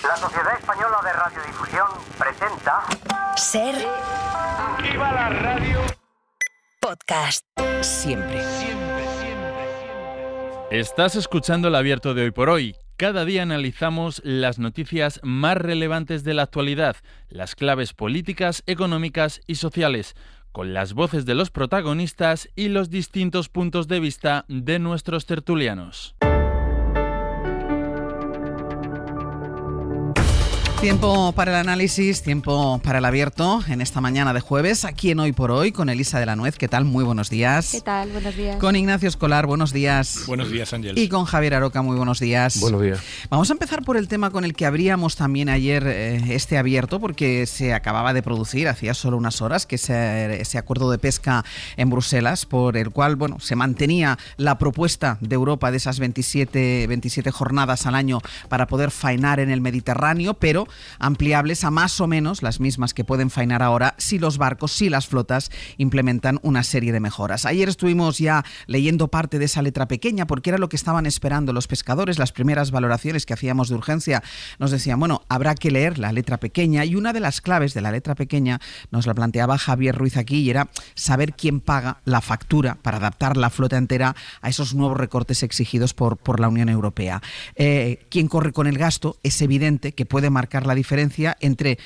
La Sociedad Española de Radiodifusión presenta... Ser... ¡Aquí va la radio! Podcast. Siempre. Estás escuchando el Abierto de Hoy por Hoy. Cada día analizamos las noticias más relevantes de la actualidad, las claves políticas, económicas y sociales, con las voces de los protagonistas y los distintos puntos de vista de nuestros tertulianos. Tiempo para el análisis, tiempo para el abierto en esta mañana de jueves, aquí en Hoy por Hoy, con Elisa de la Nuez. ¿Qué tal? Muy buenos días. ¿Qué tal? Buenos días. Con Ignacio Escolar, buenos días. Buenos días, Ángel. Y con Javier Aroca, muy buenos días. Buenos días. Vamos a empezar por el tema con el que abríamos también ayer este abierto, porque se acababa de producir, hacía solo unas horas, que ese acuerdo de pesca en Bruselas, por el cual se mantenía la propuesta de Europa de esas 27 jornadas al año para poder faenar en el Mediterráneo, pero ampliables a más o menos las mismas que pueden faenar ahora si los barcos, si las flotas implementan una serie de mejoras. Ayer estuvimos ya leyendo parte de esa letra pequeña porque era lo que estaban esperando los pescadores. Las primeras valoraciones que hacíamos de urgencia nos decían, habrá que leer la letra pequeña, y una de las claves de la letra pequeña nos la planteaba Javier Ruiz aquí, y era saber quién paga la factura para adaptar la flota entera a esos nuevos recortes exigidos por la Unión Europea. ¿Quién corre con el gasto? Es evidente que puede marcar la diferencia entre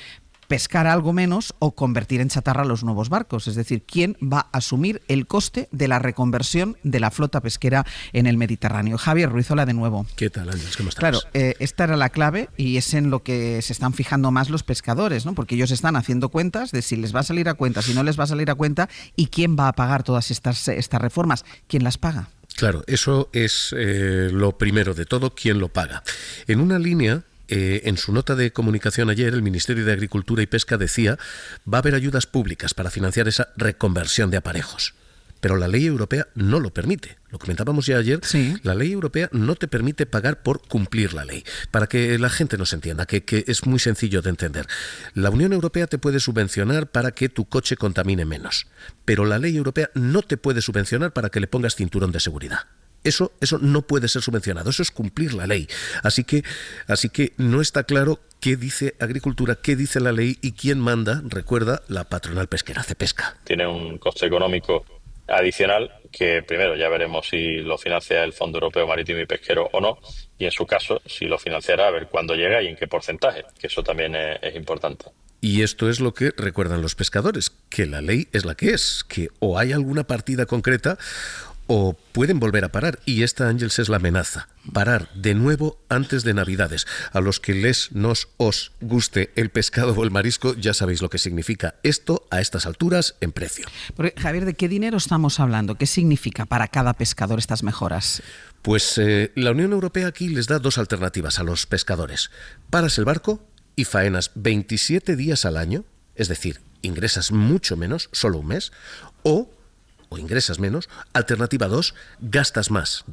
pescar algo menos o convertir en chatarra los nuevos barcos. Es decir, ¿quién va a asumir el coste de la reconversión de la flota pesquera en el Mediterráneo? Javier Ruiz, hola de nuevo. ¿Qué tal, Ángel? ¿Cómo estás? Claro, esta era la clave y es en lo que se están fijando más los pescadores, ¿no? Porque ellos están haciendo cuentas de si les va a salir a cuenta, si no les va a salir a cuenta, y quién va a pagar todas estas reformas. ¿Quién las paga? Claro, eso es lo primero de todo, ¿quién lo paga? En una línea... en su nota de comunicación ayer, el Ministerio de Agricultura y Pesca decía va a haber ayudas públicas para financiar esa reconversión de aparejos. Pero la ley europea no lo permite. Lo comentábamos ya ayer. Sí. La ley europea no te permite pagar por cumplir la ley. Para que la gente nos entienda, que es muy sencillo de entender. La Unión Europea te puede subvencionar para que tu coche contamine menos. Pero la ley europea no te puede subvencionar para que le pongas cinturón de seguridad. Eso no puede ser subvencionado, eso es cumplir la ley. Así que no está claro qué dice Agricultura, qué dice la ley y quién manda. Recuerda, la patronal pesquera, Cepesca. Tiene un coste económico adicional que primero ya veremos si lo financia el Fondo Europeo Marítimo y Pesquero o no, y en su caso, si lo financiará, a ver cuándo llega y en qué porcentaje, que eso también es importante. Y esto es lo que recuerdan los pescadores, que la ley es la que es, que o hay alguna partida concreta o pueden volver a parar, y esta, Ángels, es la amenaza. Parar de nuevo antes de Navidades. A los que os guste el pescado o el marisco, ya sabéis lo que significa esto a estas alturas en precio. Porque, Javier, ¿de qué dinero estamos hablando? ¿Qué significa para cada pescador estas mejoras? Pues la Unión Europea aquí les da dos alternativas a los pescadores. Paras el barco y faenas 27 días al año, es decir, ingresas mucho menos, solo un mes, o ingresas menos. Alternativa 2, gastas más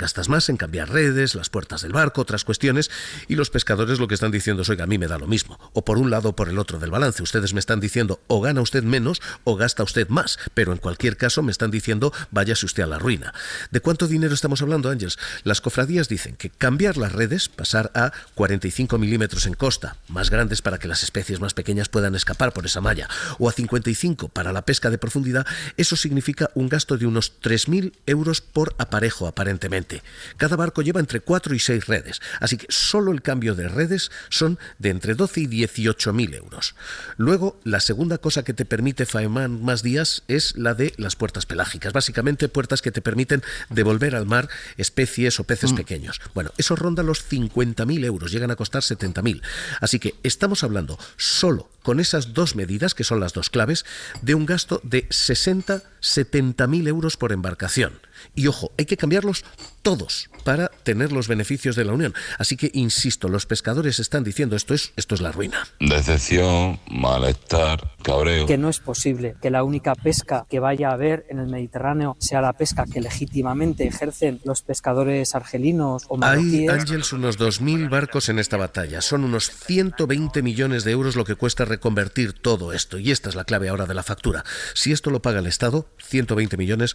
en cambiar redes, las puertas del barco, otras cuestiones, y los pescadores lo que están diciendo es, oiga, a mí me da lo mismo, o por un lado o por el otro del balance. Ustedes me están diciendo o gana usted menos o gasta usted más, pero en cualquier caso me están diciendo váyase usted a la ruina. ¿De cuánto dinero estamos hablando, Ángels? Las cofradías dicen que cambiar las redes, pasar a 45 milímetros en costa, más grandes para que las especies más pequeñas puedan escapar por esa malla, o a 55 para la pesca de profundidad, eso significa un gasto de unos 3.000 euros por aparejo, aparentemente. Cada barco lleva entre 4 y 6 redes, así que solo el cambio de redes son de entre 12 y 18.000 euros. Luego, la segunda cosa que te permite faenar más días es la de las puertas pelágicas, básicamente puertas que te permiten devolver al mar especies o peces pequeños. Bueno, eso ronda los 50.000 euros, llegan a costar 70.000. Así que estamos hablando solo con esas dos medidas, que son las dos claves, de un gasto de 70.000 euros por embarcación. Y ojo, hay que cambiarlos todos para tener los beneficios de la Unión. Así que, insisto, los pescadores están diciendo esto es la ruina. Decepción, malestar, cabreo. Que no es posible que la única pesca que vaya a haber en el Mediterráneo sea la pesca que legítimamente ejercen los pescadores argelinos o marroquíes. Hay, Ángels, unos 2.000 barcos en esta batalla. Son unos 120 millones de euros lo que cuesta reconvertir todo esto. Y esta es la clave ahora de la factura. Si esto lo paga el Estado, 120 millones...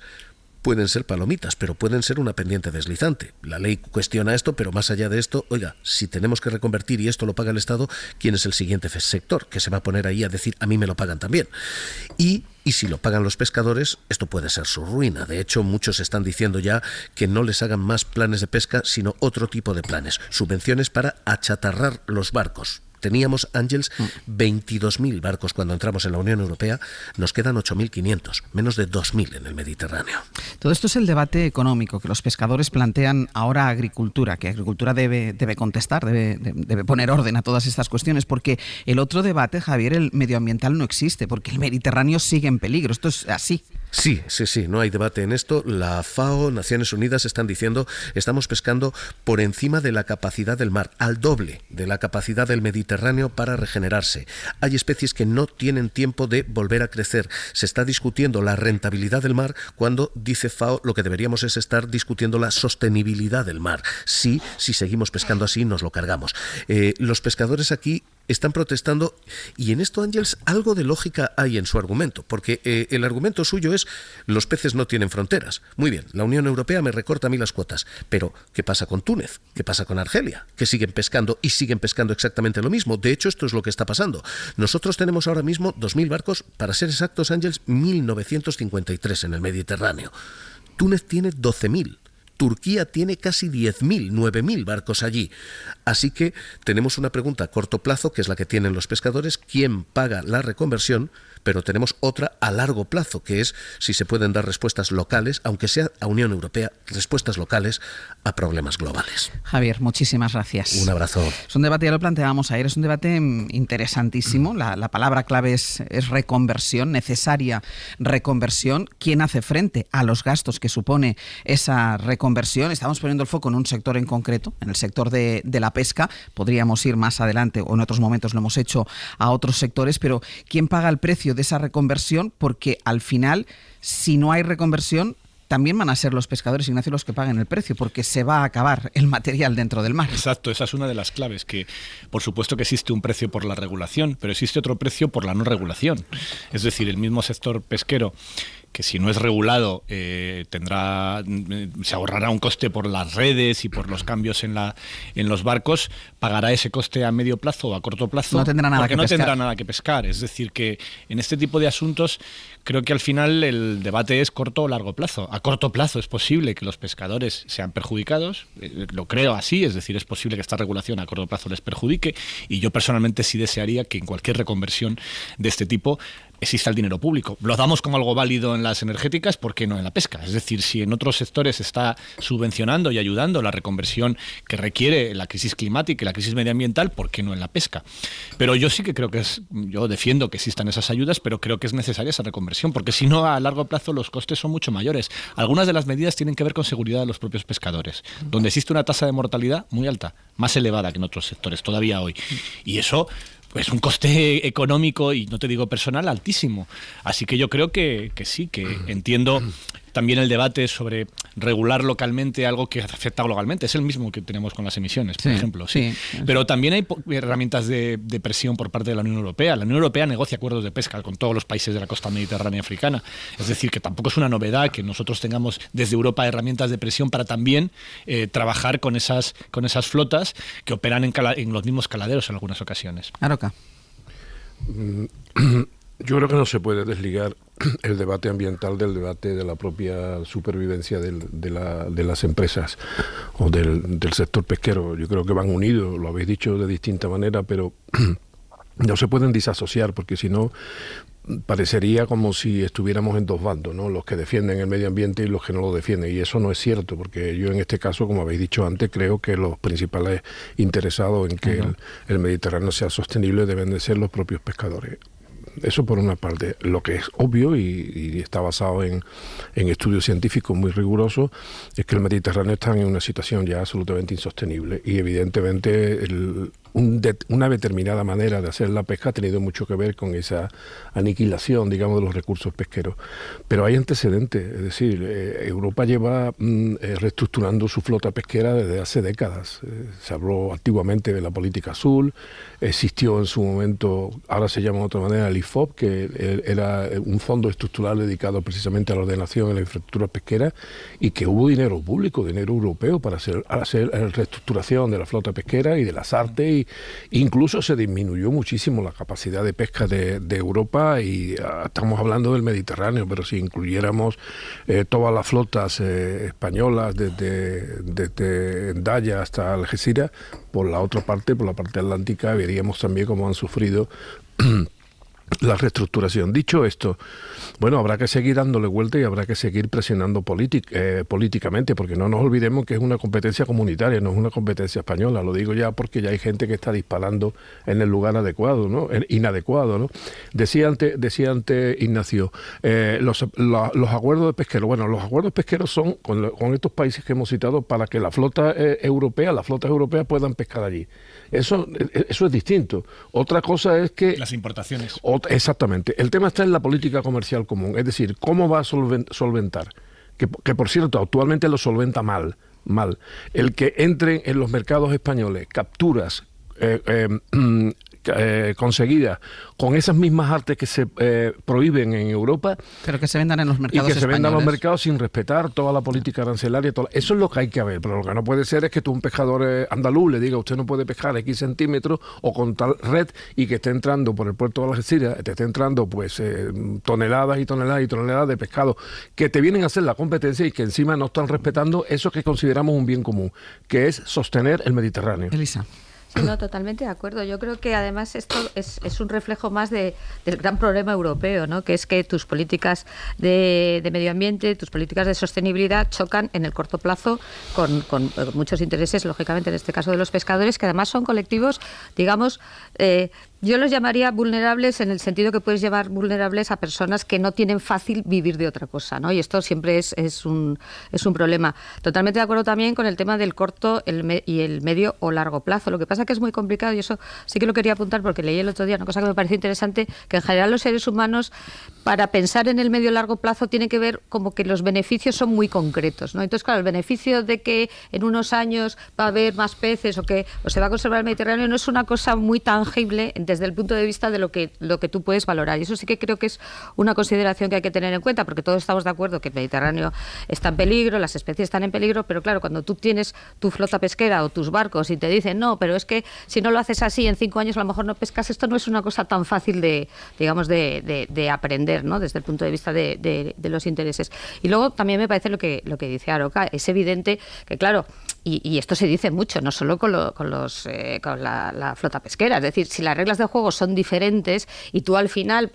pueden ser palomitas, pero pueden ser una pendiente deslizante. La ley cuestiona esto, pero más allá de esto, oiga, si tenemos que reconvertir y esto lo paga el Estado, ¿quién es el siguiente sector que se va a poner ahí a decir, a mí me lo pagan también? Y si lo pagan los pescadores, esto puede ser su ruina. De hecho, muchos están diciendo ya que no les hagan más planes de pesca, sino otro tipo de planes. Subvenciones para achatarrar los barcos. Teníamos, Ángels, 22.000 barcos cuando entramos en la Unión Europea, nos quedan 8.500, menos de 2.000 en el Mediterráneo. Todo esto es el debate económico que los pescadores plantean ahora a Agricultura, que Agricultura debe contestar, debe poner orden a todas estas cuestiones, porque el otro debate, Javier, el medioambiental, no existe, porque el Mediterráneo sigue en peligro. Esto es así. Sí, no hay debate en esto. La FAO, Naciones Unidas, están diciendo estamos pescando por encima de la capacidad del mar, al doble de la capacidad del Mediterráneo para regenerarse. Hay especies que no tienen tiempo de volver a crecer. Se está discutiendo la rentabilidad del mar cuando, dice FAO, lo que deberíamos es estar discutiendo la sostenibilidad del mar. Si seguimos pescando así, nos lo cargamos. Los pescadores aquí están protestando y en esto, Ángels, algo de lógica hay en su argumento, porque el argumento suyo es los peces no tienen fronteras. Muy bien, la Unión Europea me recorta a mí las cuotas, pero ¿qué pasa con Túnez? ¿Qué pasa con Argelia? Que siguen pescando y siguen pescando exactamente lo mismo. De hecho, esto es lo que está pasando. Nosotros tenemos ahora mismo 2.000 barcos, para ser exactos, Ángels, 1.953 en el Mediterráneo. Túnez tiene 12.000. Turquía tiene casi 10.000, 9.000 barcos allí. Así que tenemos una pregunta a corto plazo, que es la que tienen los pescadores, ¿quién paga la reconversión? Pero tenemos otra a largo plazo, que es si se pueden dar respuestas locales, aunque sea a Unión Europea, respuestas locales a problemas globales. Javier, muchísimas gracias. Un abrazo. Es un debate, ya lo planteábamos ayer, es un debate interesantísimo. La palabra clave es reconversión, necesaria reconversión. ¿Quién hace frente a los gastos que supone esa reconversión? Estamos poniendo el foco en un sector en concreto, en el sector de la pesca. Podríamos ir más adelante, o en otros momentos lo hemos hecho, a otros sectores, pero ¿quién paga el precio de esa reconversión? Porque al final, si no hay reconversión, también van a ser los pescadores, Ignacio, los que paguen el precio, porque se va a acabar el material dentro del mar. Exacto, esa es una de las claves, que por supuesto que existe un precio por la regulación, pero existe otro precio por la no regulación. Es decir, el mismo sector pesquero, que si no es regulado se ahorrará un coste por las redes y por los cambios en los barcos, pagará ese coste a medio plazo o a corto plazo, no tendrá nada tendrá nada que pescar. Es decir, que en este tipo de asuntos creo que al final el debate es corto o largo plazo. A corto plazo es posible que los pescadores sean perjudicados, lo creo así, es decir, es posible que esta regulación a corto plazo les perjudique, y yo personalmente sí desearía que en cualquier reconversión de este tipo exista el dinero público. Lo damos como algo válido en las energéticas, ¿por qué no en la pesca? Es decir, si en otros sectores se está subvencionando y ayudando la reconversión que requiere la crisis climática y la crisis medioambiental, ¿por qué no en la pesca? Pero yo sí que creo yo defiendo que existan esas ayudas, pero creo que es necesaria esa reconversión, porque si no, a largo plazo los costes son mucho mayores. Algunas de las medidas tienen que ver con seguridad de los propios pescadores, donde existe una tasa de mortalidad muy alta, más elevada que en otros sectores todavía hoy. Y eso, pues, un coste económico, y no te digo personal, altísimo. Así que yo creo que sí, que entiendo también el debate sobre regular localmente algo que afecta globalmente. Es el mismo que tenemos con las emisiones, por ejemplo. Sí. Pero también hay herramientas de presión por parte de la Unión Europea. La Unión Europea negocia acuerdos de pesca con todos los países de la costa mediterránea africana. Es decir, que tampoco es una novedad que nosotros tengamos desde Europa herramientas de presión para también trabajar con esas flotas que operan en los mismos caladeros en algunas ocasiones. Aroca. Yo creo que no se puede desligar el debate ambiental del debate de la propia supervivencia de las empresas o del sector pesquero. Yo creo que van unidos, lo habéis dicho de distinta manera, pero no se pueden disasociar, porque si no parecería como si estuviéramos en dos bandos, ¿no? Los que defienden el medio ambiente y los que no lo defienden, y eso no es cierto, porque yo en este caso, como habéis dicho antes, creo que los principales interesados en que el Mediterráneo sea sostenible deben de ser los propios pescadores. Eso por una parte. Lo que es obvio y está basado en estudios científicos muy rigurosos es que el Mediterráneo está en una situación ya absolutamente insostenible, y evidentemente una determinada manera de hacer la pesca ha tenido mucho que ver con esa aniquilación, digamos, de los recursos pesqueros. Pero hay antecedentes, es decir, Europa lleva reestructurando su flota pesquera desde hace décadas. Se habló antiguamente de la política azul, existió en su momento, ahora se llama de otra manera, el IFOP, que era un fondo estructural dedicado precisamente a la ordenación de la infraestructura pesquera, y que hubo dinero público, dinero europeo para hacer reestructuración de la flota pesquera y de las artes, y incluso se disminuyó muchísimo la capacidad de pesca de Europa, y estamos hablando del Mediterráneo, pero si incluyéramos todas las flotas españolas desde Endaya hasta Algeciras, por la otra parte, por la parte atlántica, veríamos también cómo han sufrido la reestructuración. Dicho esto, bueno, habrá que seguir dándole vuelta y habrá que seguir presionando políticamente, porque no nos olvidemos que es una competencia comunitaria, no es una competencia española. Lo digo ya porque ya hay gente que está disparando en el lugar adecuado, ¿no? Inadecuado, ¿no? Decía antes Ignacio, los acuerdos de pesqueros. Bueno, los acuerdos pesqueros son con estos países que hemos citado para que las flotas europeas puedan pescar allí. Eso es distinto. Otra cosa es que las importaciones. Exactamente. El tema está en la política comercial común, es decir, cómo va a solventar, que por cierto actualmente lo solventa mal, el que entren en los mercados españoles capturas conseguidas con esas mismas artes que se prohíben en Europa, pero que se vendan en los mercados y que se vendan en los españoles. mercados sin respetar toda la política arancelaria. Eso es lo que hay que ver, pero lo que no puede ser es que tú, un pescador andaluz, le diga usted no puede pescar X centímetros o con tal red, y que esté entrando por el puerto de Algeciras, te esté entrando pues toneladas y toneladas y toneladas de pescado que te vienen a hacer la competencia y que encima no están respetando eso que consideramos un bien común, que es sostener el Mediterráneo. Elisa. Sí, no, totalmente de acuerdo. Yo creo que además esto es un reflejo más del gran problema europeo, ¿no? Que es que tus políticas de medio ambiente, tus políticas de sostenibilidad chocan en el corto plazo con muchos intereses, lógicamente en este caso de los pescadores, que además son colectivos, digamos, yo los llamaría vulnerables en el sentido que puedes llevar vulnerables a personas que no tienen fácil vivir de otra cosa, ¿no? Y esto siempre es un problema. Totalmente de acuerdo también con el tema del corto y el medio o largo plazo. Lo que pasa que es muy complicado, y eso sí que lo quería apuntar porque leí el otro día una cosa que me pareció interesante, que en general los seres humanos, para pensar en el medio o largo plazo, tiene que ver como que los beneficios son muy concretos, ¿no? Entonces, claro, el beneficio de que en unos años va a haber más peces o se va a conservar el Mediterráneo no es una cosa muy tangible desde el punto de vista de lo que tú puedes valorar. Y eso sí que creo que es una consideración que hay que tener en cuenta, porque todos estamos de acuerdo que el Mediterráneo está en peligro, las especies están en peligro, pero claro, cuando tú tienes tu flota pesquera o tus barcos y te dicen, no, pero es que si no lo haces así, en 5 años a lo mejor no pescas, esto no es una cosa tan fácil de aprender, ¿no? Desde el punto de vista de los intereses. Y luego también me parece lo que dice Aroca, es evidente que, claro, y esto se dice mucho, no solo con la flota pesquera, es decir, si las reglas de juego son diferentes y tú al final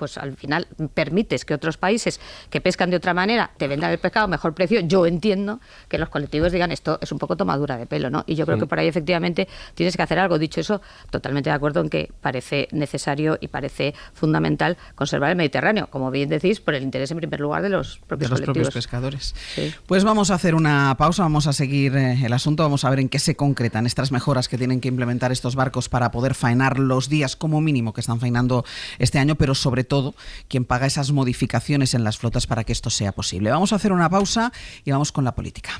permites que otros países que pescan de otra manera te vendan el pescado a mejor precio, yo entiendo que los colectivos digan esto es un poco tomadura de pelo, ¿no? Y yo creo que por ahí efectivamente tienes que hacer algo. Dicho eso, totalmente de acuerdo en que parece necesario y parece fundamental conservar el Mediterráneo, como bien decís, por el interés en primer lugar de los propios pescadores. Sí. Pues vamos a hacer una pausa, vamos a seguir el asunto, vamos a ver en qué se concretan estas mejoras que tienen que implementar estos barcos para poder faenar los días como mínimo que están faenando este año, pero sobre todo quién paga esas modificaciones en las flotas para que esto sea posible. Vamos a hacer una pausa y vamos con la política.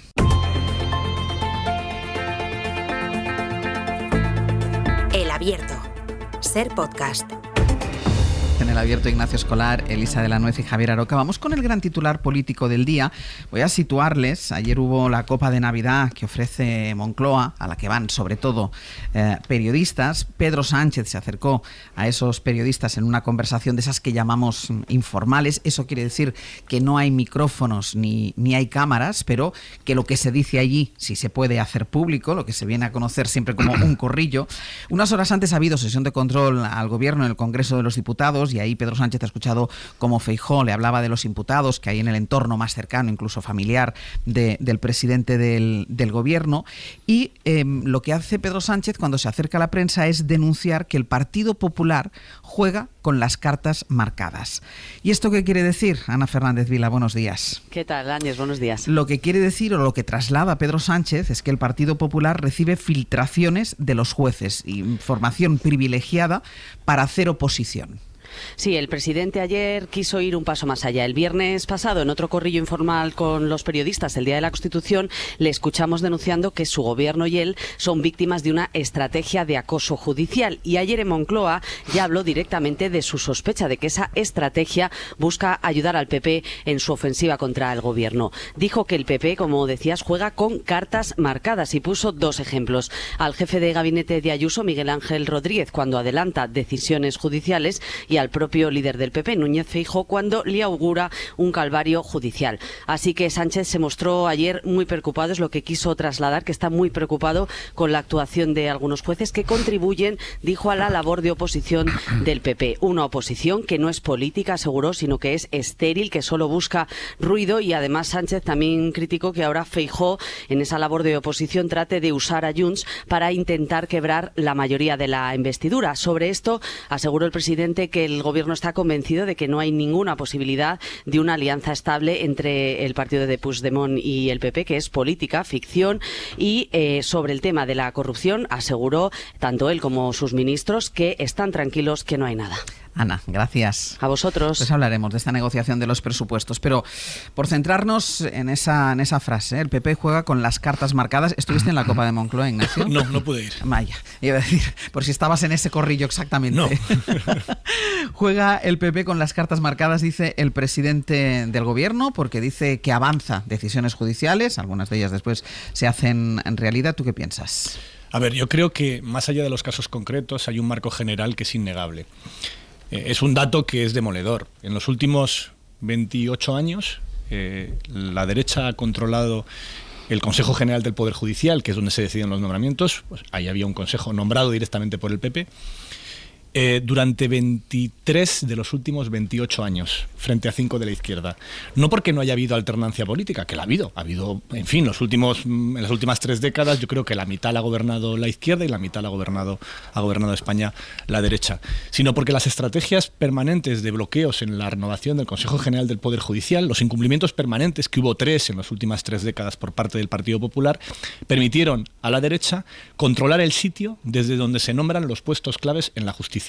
El Abierto. Ser Podcast. En el Abierto, Ignacio Escolar, Elisa de la Nuez y Javier Aroca. Vamos con el gran titular político del día. Voy a situarles. Ayer hubo la Copa de Navidad que ofrece Moncloa, a la que van sobre todo periodistas. Pedro Sánchez se acercó a esos periodistas en una conversación de esas que llamamos informales. Eso quiere decir que no hay micrófonos ni hay cámaras, pero que lo que se dice allí sí se puede hacer público, lo que se viene a conocer siempre como un corrillo. Unas horas antes ha habido sesión de control al Gobierno en el Congreso de los Diputados y ahí Pedro Sánchez ha escuchado cómo Feijóo le hablaba de los imputados que hay en el entorno más cercano, incluso familiar, del presidente del gobierno, y lo que hace Pedro Sánchez cuando se acerca a la prensa es denunciar que el Partido Popular juega con las cartas marcadas. ¿Y esto qué quiere decir? Ana Fernández Vila, buenos días. ¿Qué tal, Áñez? Buenos días. Lo que quiere decir, o lo que traslada Pedro Sánchez, es que el Partido Popular recibe filtraciones de los jueces, información privilegiada para hacer oposición. Sí, el presidente ayer quiso ir un paso más allá. El viernes pasado, en otro corrillo informal con los periodistas el Día de la Constitución, le escuchamos denunciando que su gobierno y él son víctimas de una estrategia de acoso judicial. Y ayer en Moncloa ya habló directamente de su sospecha de que esa estrategia busca ayudar al PP en su ofensiva contra el gobierno. Dijo que el PP, como decías, juega con cartas marcadas y puso dos ejemplos. Al jefe de gabinete de Ayuso, Miguel Ángel Rodríguez, cuando adelanta decisiones judiciales, y al propio líder del PP, Núñez Feijóo, cuando le augura un calvario judicial. Así que Sánchez se mostró ayer muy preocupado, es lo que quiso trasladar, que está muy preocupado con la actuación de algunos jueces que contribuyen, dijo, a la labor de oposición del PP. Una oposición que no es política, aseguró, sino que es estéril, que solo busca ruido, y además Sánchez también criticó que ahora Feijóo, en esa labor de oposición, trate de usar a Junts para intentar quebrar la mayoría de la investidura. Sobre esto aseguró el presidente que el gobierno está convencido de que no hay ninguna posibilidad de una alianza estable entre el partido de Puigdemont y el PP, que es política, ficción. Y sobre el tema de la corrupción aseguró tanto él como sus ministros que están tranquilos, que no hay nada. Ana, gracias. A vosotros. Pues hablaremos de esta negociación de los presupuestos, pero por centrarnos en esa frase, el PP juega con las cartas marcadas. ¿Estuviste en la Copa de Moncloa, Ignacio? No pude ir. Vaya, iba a decir, por si estabas en ese corrillo exactamente. No. Juega el PP con las cartas marcadas, dice el presidente del gobierno, porque dice que avanza decisiones judiciales, algunas de ellas después se hacen en realidad. ¿Tú qué piensas? A ver, yo creo que más allá de los casos concretos hay un marco general que es innegable. Es un dato que es demoledor. En los últimos 28 años, la derecha ha controlado el Consejo General del Poder Judicial, que es donde se deciden los nombramientos. Pues ahí había un consejo nombrado directamente por el PP. Durante 23 de los últimos 28 años, frente a 5 de la izquierda. No porque no haya habido alternancia política, que la ha habido, en fin, en las últimas 3 décadas, yo creo que la mitad la ha gobernado la izquierda y la mitad ha gobernado España la derecha, sino porque las estrategias permanentes de bloqueos en la renovación del Consejo General del Poder Judicial, los incumplimientos permanentes, que hubo 3 en las últimas 3 décadas por parte del Partido Popular, permitieron a la derecha controlar el sitio desde donde se nombran los puestos claves en la justicia.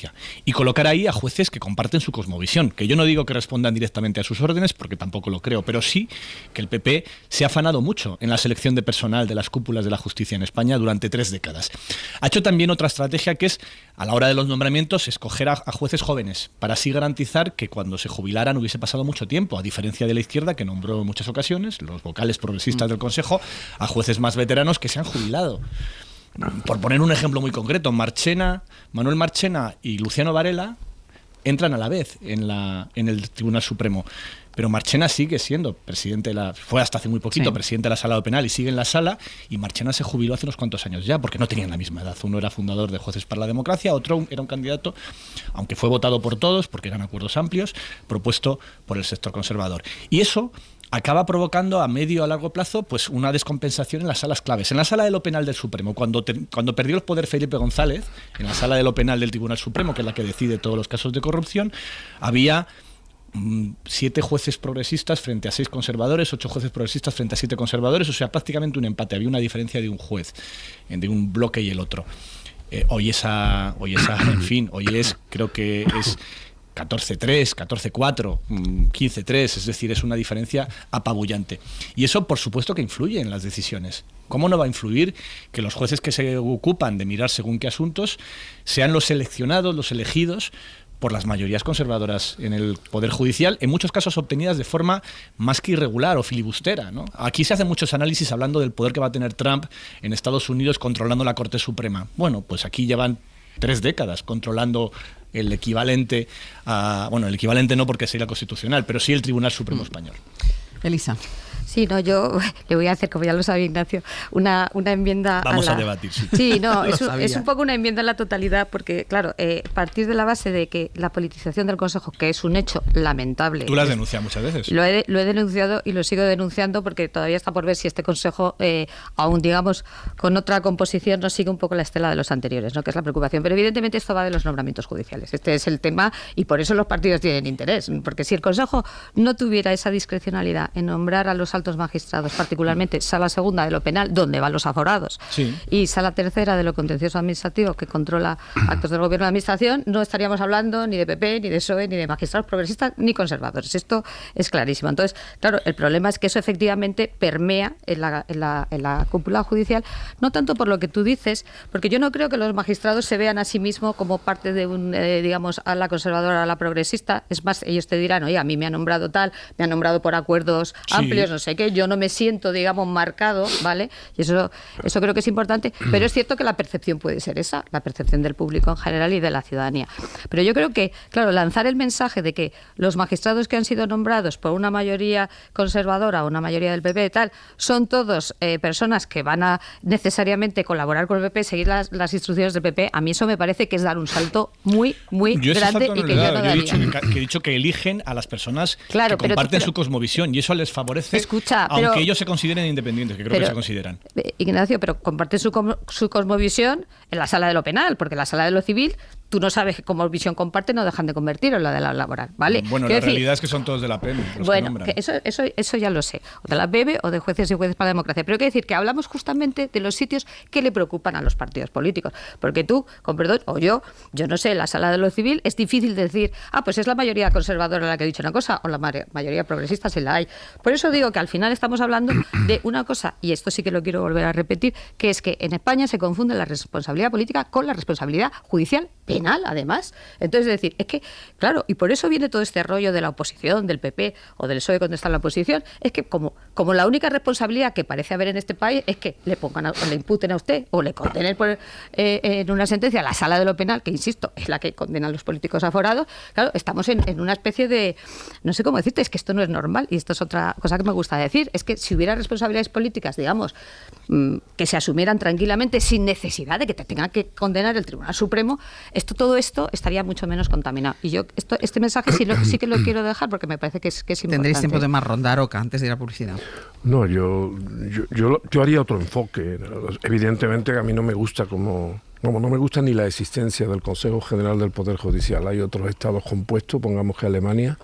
Y colocar ahí a jueces que comparten su cosmovisión, que yo no digo que respondan directamente a sus órdenes, porque tampoco lo creo, pero sí que el PP se ha afanado mucho en la selección de personal de las cúpulas de la justicia en España durante 3 décadas. Ha hecho también otra estrategia, que es, a la hora de los nombramientos, escoger a jueces jóvenes, para así garantizar que cuando se jubilaran hubiese pasado mucho tiempo, a diferencia de la izquierda, que nombró en muchas ocasiones, los vocales progresistas del Consejo, a jueces más veteranos que se han jubilado. Por poner un ejemplo muy concreto, Manuel Marchena y Luciano Varela entran a la vez en el Tribunal Supremo, pero Marchena sigue siendo presidente fue hasta hace muy poquito presidente de la Sala Penal y sigue en la sala, y Marchena se jubiló hace unos cuantos años ya, porque no tenían la misma edad. Uno era fundador de Jueces para la Democracia, otro era un candidato, aunque fue votado por todos, porque eran acuerdos amplios, propuesto por el sector conservador. Y eso acaba provocando a medio o a largo plazo pues una descompensación en las salas claves. En la sala de lo penal del Supremo, cuando perdió el poder Felipe González, en la sala de lo penal del Tribunal Supremo, que es la que decide todos los casos de corrupción, había 7 jueces progresistas frente a 6 conservadores, 8 jueces progresistas frente a 7 conservadores, o sea, prácticamente un empate. Había una diferencia de un juez, de un bloque y el otro. Hoy creo que es 14-3, 14-4, 15-3, es decir, es una diferencia apabullante. Y eso, por supuesto, que influye en las decisiones. ¿Cómo no va a influir que los jueces que se ocupan de mirar según qué asuntos sean los seleccionados, los elegidos por las mayorías conservadoras en el Poder Judicial, en muchos casos obtenidas de forma más que irregular o filibustera, ¿no? Aquí se hacen muchos análisis hablando del poder que va a tener Trump en Estados Unidos controlando la Corte Suprema. Bueno, pues aquí llevan 3 décadas controlando el equivalente el equivalente no porque sería constitucional, pero sí el Tribunal Supremo español. Elisa. Sí, no, yo le voy a hacer, como ya lo sabe Ignacio, una enmienda. Vamos a debatir, sí. Sí, no, es un poco una enmienda a la totalidad, porque, claro, partir de la base de que la politización del Consejo, que es un hecho lamentable. Tú lo has denunciado muchas veces. Lo he denunciado y lo sigo denunciando porque todavía está por ver si este Consejo, aún digamos, con otra composición, no sigue un poco la estela de los anteriores, ¿no? Que es la preocupación. Pero evidentemente esto va de los nombramientos judiciales. Este es el tema y por eso los partidos tienen interés. Porque si el Consejo no tuviera esa discrecionalidad en nombrar a los altos magistrados, particularmente Sala Segunda de lo penal, donde van los aforados, sí, y Sala Tercera de lo contencioso administrativo, que controla actos del Gobierno de Administración, no estaríamos hablando ni de PP, ni de PSOE, ni de magistrados progresistas, ni conservadores. Esto es clarísimo. Entonces, claro, el problema es que eso efectivamente permea en la cúpula judicial, no tanto por lo que tú dices, porque yo no creo que los magistrados se vean a sí mismos como parte de un, digamos, a la conservadora, a la progresista. Es más, ellos te dirán, oye, a mí me ha nombrado tal, me ha nombrado por acuerdos amplios, no sé qué, yo no me siento, digamos, marcado, ¿vale? Y eso creo que es importante, pero es cierto que la percepción puede ser esa, la percepción del público en general y de la ciudadanía. Pero yo creo que, claro, lanzar el mensaje de que los magistrados que han sido nombrados por una mayoría conservadora o una mayoría del PP y tal, son todos personas que van a necesariamente colaborar con el PP, seguir las instrucciones del PP, a mí eso me parece que es dar un salto muy, muy grande y que yo no daría. He dicho que eligen a las personas que comparten su cosmovisión y eso les favorece, aunque ellos se consideren independientes, que creo que se consideran. Ignacio, pero comparten su cosmovisión en la sala de lo penal, porque en la sala de lo civil tú no sabes qué cosmovisión comparten, no dejan de convertir en la de la laboral, ¿vale? Bueno, la realidad es que son todos de la PM. Bueno, que eso ya lo sé, o de la BEBE o de Jueces y Jueces para la Democracia, pero hay que decir que hablamos justamente de los sitios que le preocupan a los partidos políticos, porque tú, con perdón, o yo no sé, en la sala de lo civil es difícil decir, pues es la mayoría conservadora la que ha dicho una cosa, o la mayoría progresista si la hay. Por eso digo que al final estamos hablando de una cosa, y esto sí que lo quiero volver a repetir, que es que en España se confunde la responsabilidad política con la responsabilidad judicial penal, además. Entonces, es decir, es que, claro, y por eso viene todo este rollo de la oposición, del PP o del PSOE cuando está en la oposición, es que como la única responsabilidad que parece haber en este país es que le imputen a usted o le condenen en una sentencia a la sala de lo penal, que insisto, es la que condena a los políticos aforados, claro, estamos en una especie de, no sé cómo decirte, es que esto no es normal, y esto es otra cosa que me gusta decir, es que si hubiera responsabilidades políticas, digamos, que se asumieran tranquilamente sin necesidad de que te tenga que condenar el Tribunal Supremo, todo esto estaría mucho menos contaminado. Y yo este mensaje sí que lo quiero dejar porque me parece que es importante. ¿Tendréis tiempo de más rondar, Oca, antes de ir a publicidad? No, yo haría otro enfoque. Evidentemente a mí no me gusta como no me gusta ni la existencia del Consejo General del Poder Judicial. Hay otros estados compuestos, pongamos que Alemania,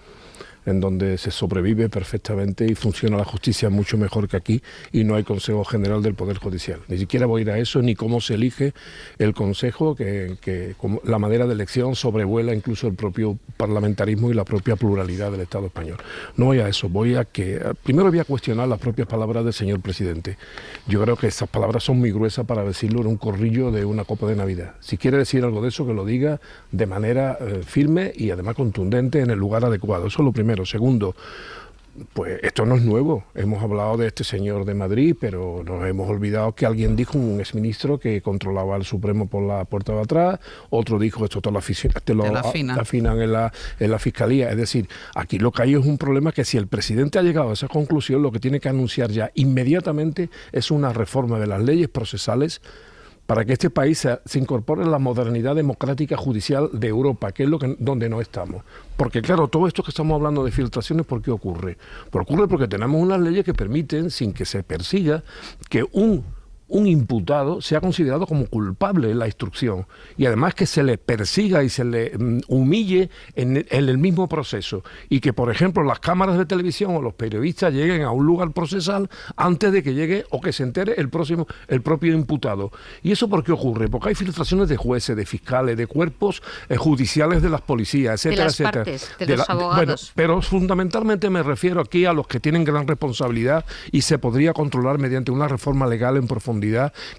en donde se sobrevive perfectamente y funciona la justicia mucho mejor que aquí y no hay Consejo General del Poder Judicial. Ni siquiera voy a ir a eso, ni cómo se elige el Consejo, que como la manera de elección sobrevuela incluso el propio parlamentarismo y la propia pluralidad del Estado español. No voy a eso, primero voy a cuestionar las propias palabras del señor presidente. Yo creo que esas palabras son muy gruesas para decirlo en un corrillo de una copa de Navidad. Si quiere decir algo de eso, que lo diga de manera firme y además contundente en el lugar adecuado. Eso es lo primero. Segundo, pues esto no es nuevo. Hemos hablado de este señor de Madrid, pero nos hemos olvidado que alguien dijo, un exministro, que controlaba al Supremo por la puerta de atrás. Otro dijo, esto te lo afinan en la Fiscalía. Es decir, aquí lo que hay es un problema que si el presidente ha llegado a esa conclusión, lo que tiene que anunciar ya inmediatamente es una reforma de las leyes procesales para que este país se incorpore en la modernidad democrática judicial de Europa, que es donde no estamos. Porque claro, todo esto que estamos hablando de filtraciones, ¿por qué ocurre? Pues ocurre porque tenemos unas leyes que permiten, sin que se persiga, que un imputado sea considerado como culpable en la instrucción y además que se le persiga y se le humille en el mismo proceso y que, por ejemplo, las cámaras de televisión o los periodistas lleguen a un lugar procesal antes de que llegue o que se entere el propio imputado. ¿Y eso por qué ocurre? Porque hay filtraciones de jueces, de fiscales, de cuerpos judiciales de las policías, etcétera, etcétera. De los abogados. Bueno, pero fundamentalmente me refiero aquí a los que tienen gran responsabilidad y se podría controlar mediante una reforma legal en profundidad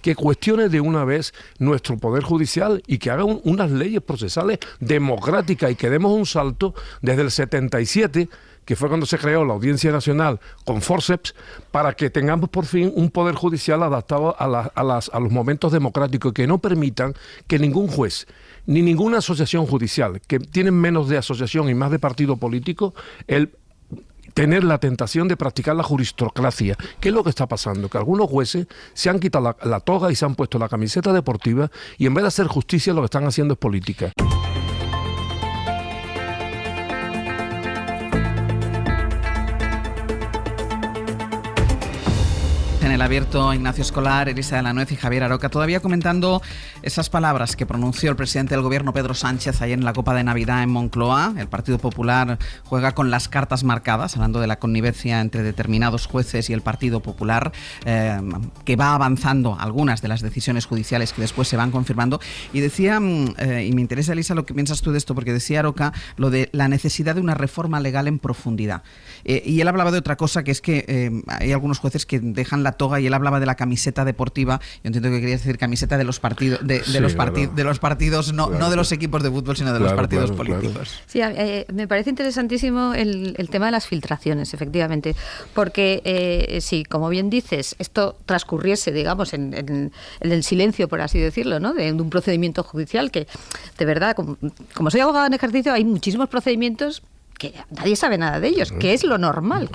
que cuestione de una vez nuestro Poder Judicial y que haga unas leyes procesales democráticas y que demos un salto desde el 77, que fue cuando se creó la Audiencia Nacional con forceps, para que tengamos por fin un Poder Judicial adaptado a los momentos democráticos y que no permitan que ningún juez ni ninguna asociación judicial, que tienen menos de asociación y más de partido político, tener la tentación de practicar la juristocracia. ¿Qué es lo que está pasando? Que algunos jueces se han quitado la toga y se han puesto la camiseta deportiva y en vez de hacer justicia lo que están haciendo es política. En el abierto, Ignacio Escolar, Elisa de la Nuez y Javier Aroca, todavía comentando esas palabras que pronunció el presidente del gobierno, Pedro Sánchez, ayer en la Copa de Navidad en Moncloa. El Partido Popular juega con las cartas marcadas, hablando de la connivencia entre determinados jueces y el Partido Popular, que va avanzando algunas de las decisiones judiciales que después se van confirmando. Y decía, y me interesa, Elisa, lo que piensas tú de esto, porque decía Aroca lo de la necesidad de una reforma legal en profundidad. Y él hablaba de otra cosa, que es que hay algunos jueces que dejan la toga, y él hablaba de la camiseta deportiva. Yo entiendo que quería decir camiseta de los partidos, de los partidos, no de los equipos de fútbol, sino de los partidos políticos. Sí, me parece interesantísimo el tema de las filtraciones, efectivamente, porque sí, como bien dices, esto transcurriese, digamos, en el silencio, por así decirlo, ¿no? De un procedimiento judicial que, de verdad, como soy abogada en ejercicio, hay muchísimos procedimientos que nadie sabe nada de ellos, que es lo normal,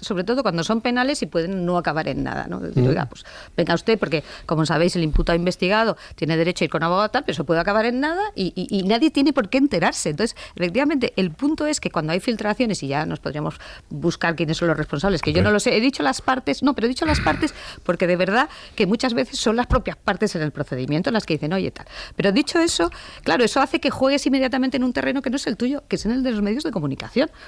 sobre todo cuando son penales y pueden no acabar en nada, ¿no? Decir, oiga, pues venga usted, porque como sabéis el imputado investigado tiene derecho a ir con abogado tal, pero eso puede acabar en nada y nadie tiene por qué enterarse. Entonces, efectivamente, el punto es que cuando hay filtraciones, y ya nos podríamos buscar quiénes son los responsables, que yo no lo sé, he dicho las partes porque de verdad que muchas veces son las propias partes en el procedimiento las que dicen, oye, tal. Pero dicho eso, claro, eso hace que juegues inmediatamente en un terreno que no es el tuyo, que es en el de los medios de comunicación.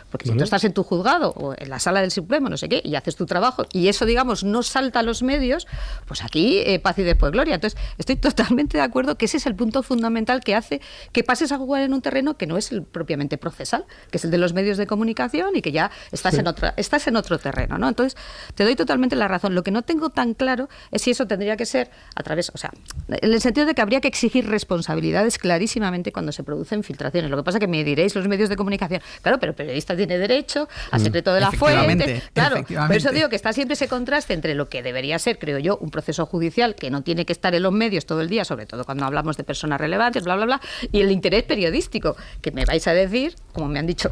Porque si tú estás en tu juzgado o en la sala del Supremo, no sé qué, y haces tu trabajo, y eso, digamos, no salta a los medios, pues aquí paz y después gloria. Entonces, estoy totalmente de acuerdo que ese es el punto fundamental que hace que pases a jugar en un terreno que no es el propiamente procesal, que es el de los medios de comunicación y que ya estás en otro terreno, ¿no? Entonces, te doy totalmente la razón. Lo que no tengo tan claro es si eso tendría que ser a través, o sea, en el sentido de que habría que exigir responsabilidades clarísimamente cuando se producen filtraciones. Lo que pasa es que me diréis los medios de comunicación, claro, pero el periodista tiene derecho al secreto de la fuente. Claro, por eso digo que está siempre ese contraste entre lo que debería ser, creo yo, un proceso judicial que no tiene que estar en los medios todo el día, sobre todo cuando hablamos de personas relevantes, bla, bla, bla, y el interés periodístico, que me vais a decir, como me han dicho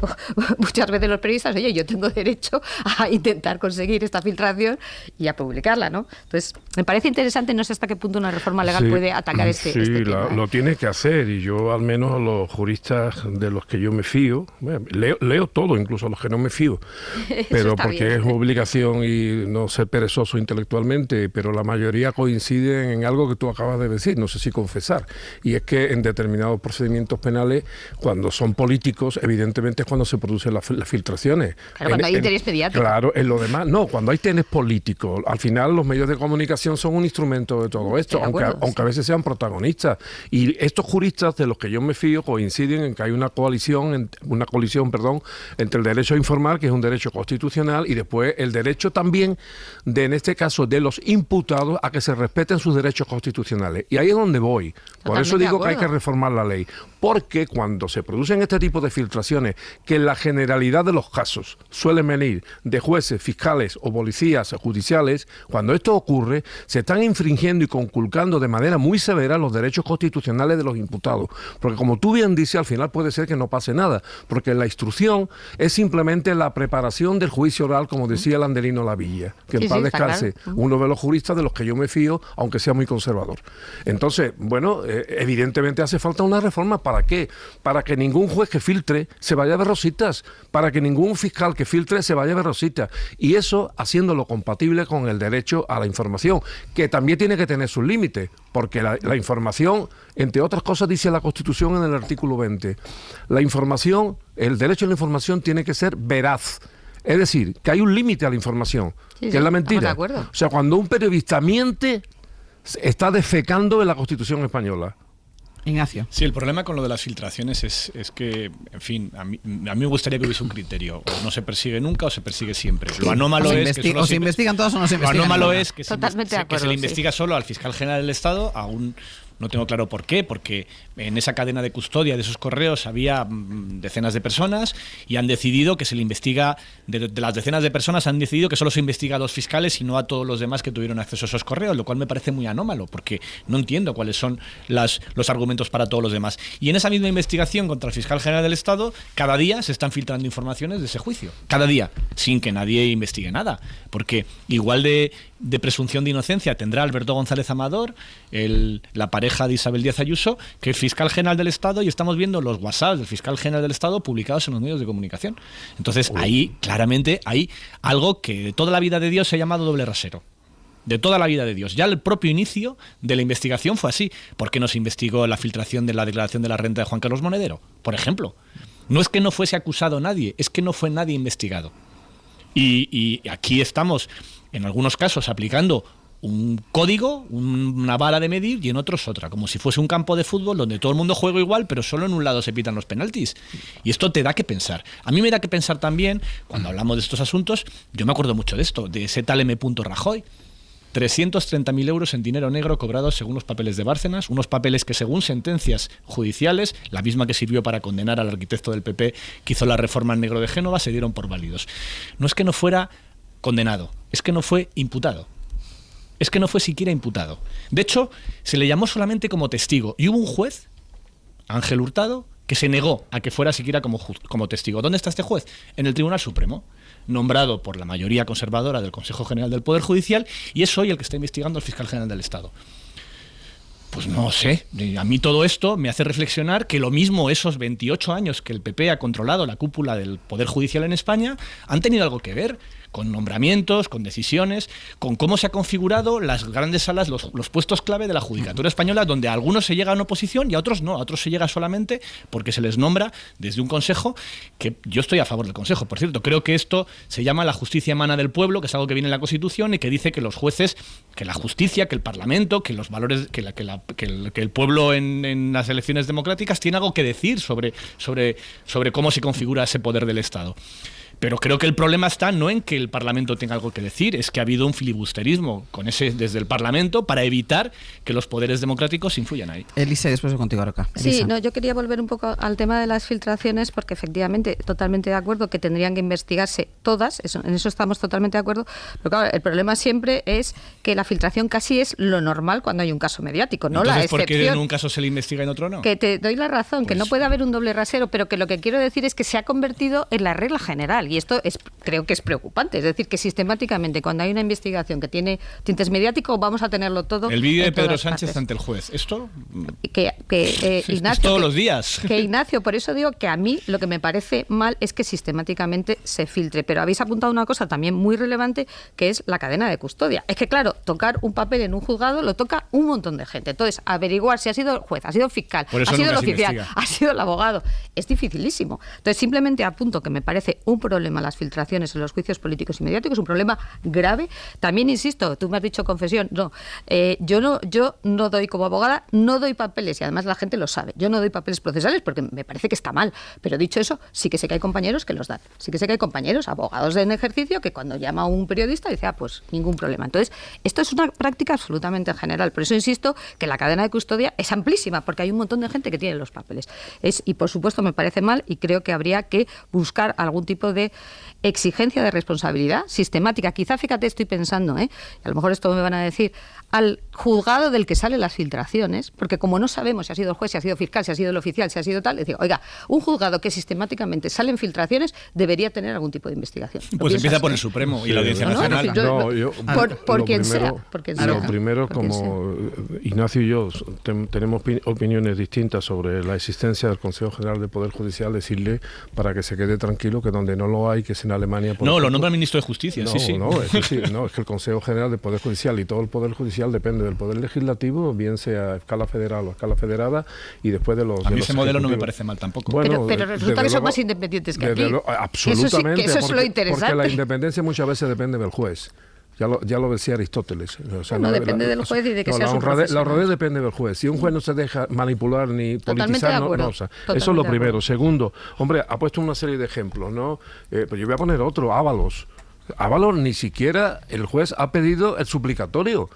muchas veces los periodistas, oye, yo tengo derecho a intentar conseguir esta filtración y a publicarla, ¿no? Entonces, me parece interesante, no sé hasta qué punto una reforma legal puede atacar este tema. Lo tiene que hacer, y yo al menos a los juristas de los que yo me fío, leo todo, incluso a los que no me fío, pero porque bien. Es obligación y no ser perezoso intelectualmente, pero la mayoría coinciden en algo que tú acabas de decir, no sé si confesar, y es que en determinados procedimientos penales, cuando son políticos, evidentemente es cuando se producen las filtraciones. Claro, cuando hay interés mediático. Claro, en lo demás, no, cuando hay interés político, al final los medios de comunicación son un instrumento de todo esto, aunque a veces sean protagonistas, y estos juristas de los que yo me fío coinciden en que hay una colisión, entre el derecho a informar, que es un derecho constitucional, y después el derecho también, en este caso, de los imputados a que se respeten sus derechos constitucionales. Y ahí es donde voy. Por eso digo que hay que reformar la ley. Porque cuando se producen este tipo de filtraciones, que en la generalidad de los casos suelen venir de jueces, fiscales o policías judiciales, cuando esto ocurre, se están infringiendo y conculcando de manera muy severa los derechos constitucionales de los imputados. Porque como tú bien dices, al final puede ser que no pase nada, porque la instrucción es simplemente la preparación del juicio oral, como decía el Landelino Lavilla, que en paz descanse, uno de los juristas de los que yo me fío, aunque sea muy conservador. Entonces, bueno, evidentemente hace falta una reforma. ¿Para qué? Para que ningún juez que filtre se vaya a ver rositas, para que ningún fiscal que filtre se vaya a ver rositas, y eso haciéndolo compatible con el derecho a la información, que también tiene que tener sus límites, porque la información, entre otras cosas, dice la Constitución en el artículo 20, la información, el derecho a la información tiene que ser veraz. Es decir, que hay un límite a la información, que es la mentira. O sea, cuando un periodista miente, está defecando en la Constitución española. Ignacio. Sí, el problema con lo de las filtraciones es que, en fin, a mí me gustaría que hubiese un criterio. O no se persigue nunca o se persigue siempre. Lo anómalo es que o se investigan todas o no se investigan. Lo anómalo es que se le investiga solo al fiscal general del Estado, a un No tengo claro por qué, porque en esa cadena de custodia de esos correos había decenas de personas y han decidido que se le investiga, de las decenas de personas han decidido que solo se investiga a los fiscales y no a todos los demás que tuvieron acceso a esos correos, lo cual me parece muy anómalo, porque no entiendo cuáles son los argumentos para todos los demás. Y en esa misma investigación contra el fiscal general del Estado, cada día se están filtrando informaciones de ese juicio, cada día, sin que nadie investigue nada, porque igual de presunción de inocencia tendrá Alberto González Amador, la pareja de Isabel Díaz Ayuso, que el fiscal general del Estado, y estamos viendo los WhatsApp del fiscal general del Estado publicados en los medios de comunicación. Entonces ahí claramente hay algo que de toda la vida de Dios se ha llamado doble rasero. De toda la vida de Dios. Ya el propio inicio de la investigación fue así. ¿Por qué no se investigó la filtración de la declaración de la renta de Juan Carlos Monedero, por ejemplo? No es que no fuese acusado nadie, es que no fue nadie investigado. Y aquí estamos, en algunos casos, aplicando un código, una vara de medir, y en otros otra, como si fuese un campo de fútbol donde todo el mundo juega igual, pero solo en un lado se pitan los penaltis. Y esto te da que pensar. A mí me da que pensar también, cuando hablamos de estos asuntos, yo me acuerdo mucho de esto, de ese tal M. Rajoy. 330.000 euros en dinero negro cobrados según los papeles de Bárcenas, unos papeles que según sentencias judiciales, la misma que sirvió para condenar al arquitecto del PP que hizo la reforma en negro de Génova, se dieron por válidos. No es que no fuera condenado, es que no fue imputado. Es que no fue siquiera imputado. De hecho, se le llamó solamente como testigo y hubo un juez, Ángel Hurtado, que se negó a que fuera siquiera como testigo. ¿Dónde está este juez? En el Tribunal Supremo, nombrado por la mayoría conservadora del Consejo General del Poder Judicial, y es hoy el que está investigando al fiscal general del Estado. Pues no sé, a mí todo esto me hace reflexionar que lo mismo esos 28 años que el PP ha controlado la cúpula del Poder Judicial en España han tenido algo que ver con nombramientos, con decisiones, con cómo se ha configurado las grandes salas, los puestos clave de la judicatura española, donde a algunos se llega a una oposición y a otros no, a otros se llega solamente porque se les nombra desde un consejo, que yo estoy a favor del consejo, por cierto. Creo que esto se llama la justicia emana del pueblo, que es algo que viene en la Constitución y que dice que los jueces, que la justicia, que el Parlamento, que los valores, que el pueblo en las elecciones democráticas tiene algo que decir sobre cómo se configura ese poder del Estado. Pero creo que el problema está no en que el Parlamento tenga algo que decir, es que ha habido un filibusterismo desde el Parlamento para evitar que los poderes democráticos influyan ahí. Elisa, después contigo, Roca. Sí, no, yo quería volver un poco al tema de las filtraciones, porque efectivamente, totalmente de acuerdo que tendrían que investigarse todas, en eso estamos totalmente de acuerdo, pero claro, el problema siempre es que la filtración casi es lo normal cuando hay un caso mediático, no la excepción. ¿Por qué en un caso se le investiga y en otro no? Que te doy la razón, que no puede haber un doble rasero, pero que lo que quiero decir es que se ha convertido en la regla general. Y esto creo que es preocupante. Es decir, que sistemáticamente cuando hay una investigación que tiene tintes mediáticos, vamos a tenerlo todo. El vídeo de Pedro Sánchez ante el juez. ¿Esto? Ignacio, es todos los días. Que Ignacio, por eso digo que a mí lo que me parece mal es que sistemáticamente se filtre. Pero habéis apuntado una cosa también muy relevante, que es la cadena de custodia. Es que, claro, tocar un papel en un juzgado lo toca un montón de gente. Entonces, averiguar si ha sido el juez, ha sido el fiscal, ha sido el oficial, ha sido el abogado, es dificilísimo. Entonces, simplemente apunto que me parece un problema las filtraciones en los juicios políticos y mediáticos, un problema grave. También insisto, tú me has dicho confesión, no, yo no doy como abogada, no doy papeles, y además la gente lo sabe, yo no doy papeles procesales porque me parece que está mal, pero dicho eso, sí que sé que hay compañeros que los dan, sí que sé que hay compañeros, abogados en ejercicio, que cuando llama a un periodista dice, pues ningún problema. Entonces, esto es una práctica absolutamente general, por eso insisto que la cadena de custodia es amplísima, porque hay un montón de gente que tiene los papeles. Y por supuesto me parece mal, y creo que habría que buscar algún tipo de exigencia de responsabilidad sistemática. Quizá, fíjate, estoy pensando, a lo mejor esto me van a decir, al juzgado del que salen las filtraciones, porque como no sabemos si ha sido el juez, si ha sido fiscal, si ha sido el oficial, si ha sido tal, decir, oiga, un juzgado que sistemáticamente salen filtraciones debería tener algún tipo de investigación. Pues empieza por el Supremo y la Audiencia Nacional. Por quien sea. Lo primero, como Ignacio y yo tenemos opiniones distintas sobre la existencia del Consejo General del Poder Judicial, decirle para que se quede tranquilo que donde no lo hay, que es en Alemania. No, lo nombra el ministro de Justicia, es que el Consejo General del Poder Judicial y todo el Poder Judicial depende del Poder Legislativo, bien sea a escala federal o a escala federada, y después de los... A mí ese modelo no me parece mal tampoco. Bueno, pero resulta que son más independientes que aquí. Absolutamente. Eso es lo interesante. Porque la independencia muchas veces depende del juez. Ya lo decía Aristóteles. O sea, depende del juez y de que sea su profesional. La honradez depende del juez. Si un juez no se deja manipular ni politizar, eso es lo primero. Segundo, hombre, ha puesto una serie de ejemplos, ¿no? Pero yo voy a poner otro, Ábalos. Ábalos ni siquiera el juez ha pedido el suplicatorio.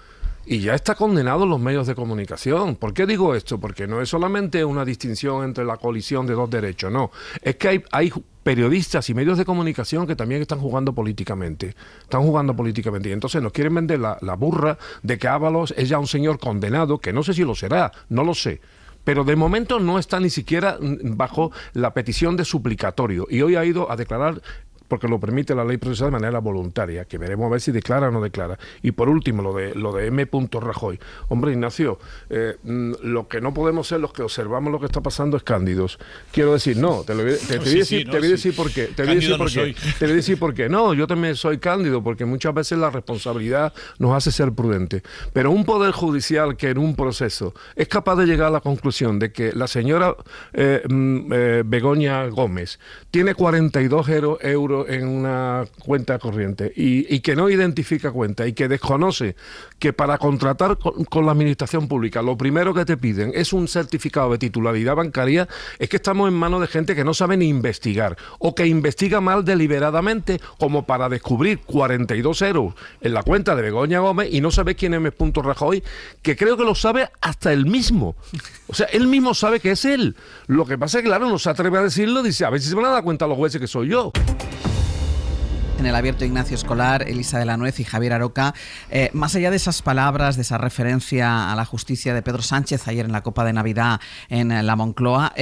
y ya está condenado en los medios de comunicación. ¿Por qué digo esto? Porque no es solamente una distinción entre la colisión de dos derechos, no. Es que hay periodistas y medios de comunicación que también están jugando políticamente. Y entonces nos quieren vender la burra de que Ábalos es ya un señor condenado, que no sé si lo será, no lo sé. Pero de momento no está ni siquiera bajo la petición de suplicatorio. Y hoy ha ido a declarar, porque lo permite la ley procesal, de manera voluntaria, que veremos a ver si declara o no declara. Y por último, lo de M. Rajoy. Hombre, Ignacio, lo que no podemos ser los que observamos lo que está pasando es cándidos. Quiero decir, no, te voy a decir por qué. Te voy a decir por qué. No, yo también soy cándido, porque muchas veces la responsabilidad nos hace ser prudentes. Pero un poder judicial que en un proceso es capaz de llegar a la conclusión de que la señora Begoña Gómez tiene 42 euros en una cuenta corriente y que no identifica cuenta y que desconoce que para contratar con la administración pública lo primero que te piden es un certificado de titularidad bancaria, es que estamos en manos de gente que no sabe ni investigar o que investiga mal deliberadamente, como para descubrir 42 euros en la cuenta de Begoña Gómez y no sabe quién es M. Rajoy, que creo que lo sabe hasta él mismo. O sea, él mismo sabe que es él. Lo que pasa es que, claro, no se atreve a decirlo, dice, a ver si se van a dar cuenta los jueces que soy yo. En el abierto, Ignacio Escolar, Elisa de la Nuez y Javier Aroca. Más allá de esas palabras, de esa referencia a la justicia de Pedro Sánchez ayer en la Copa de Navidad en la Moncloa,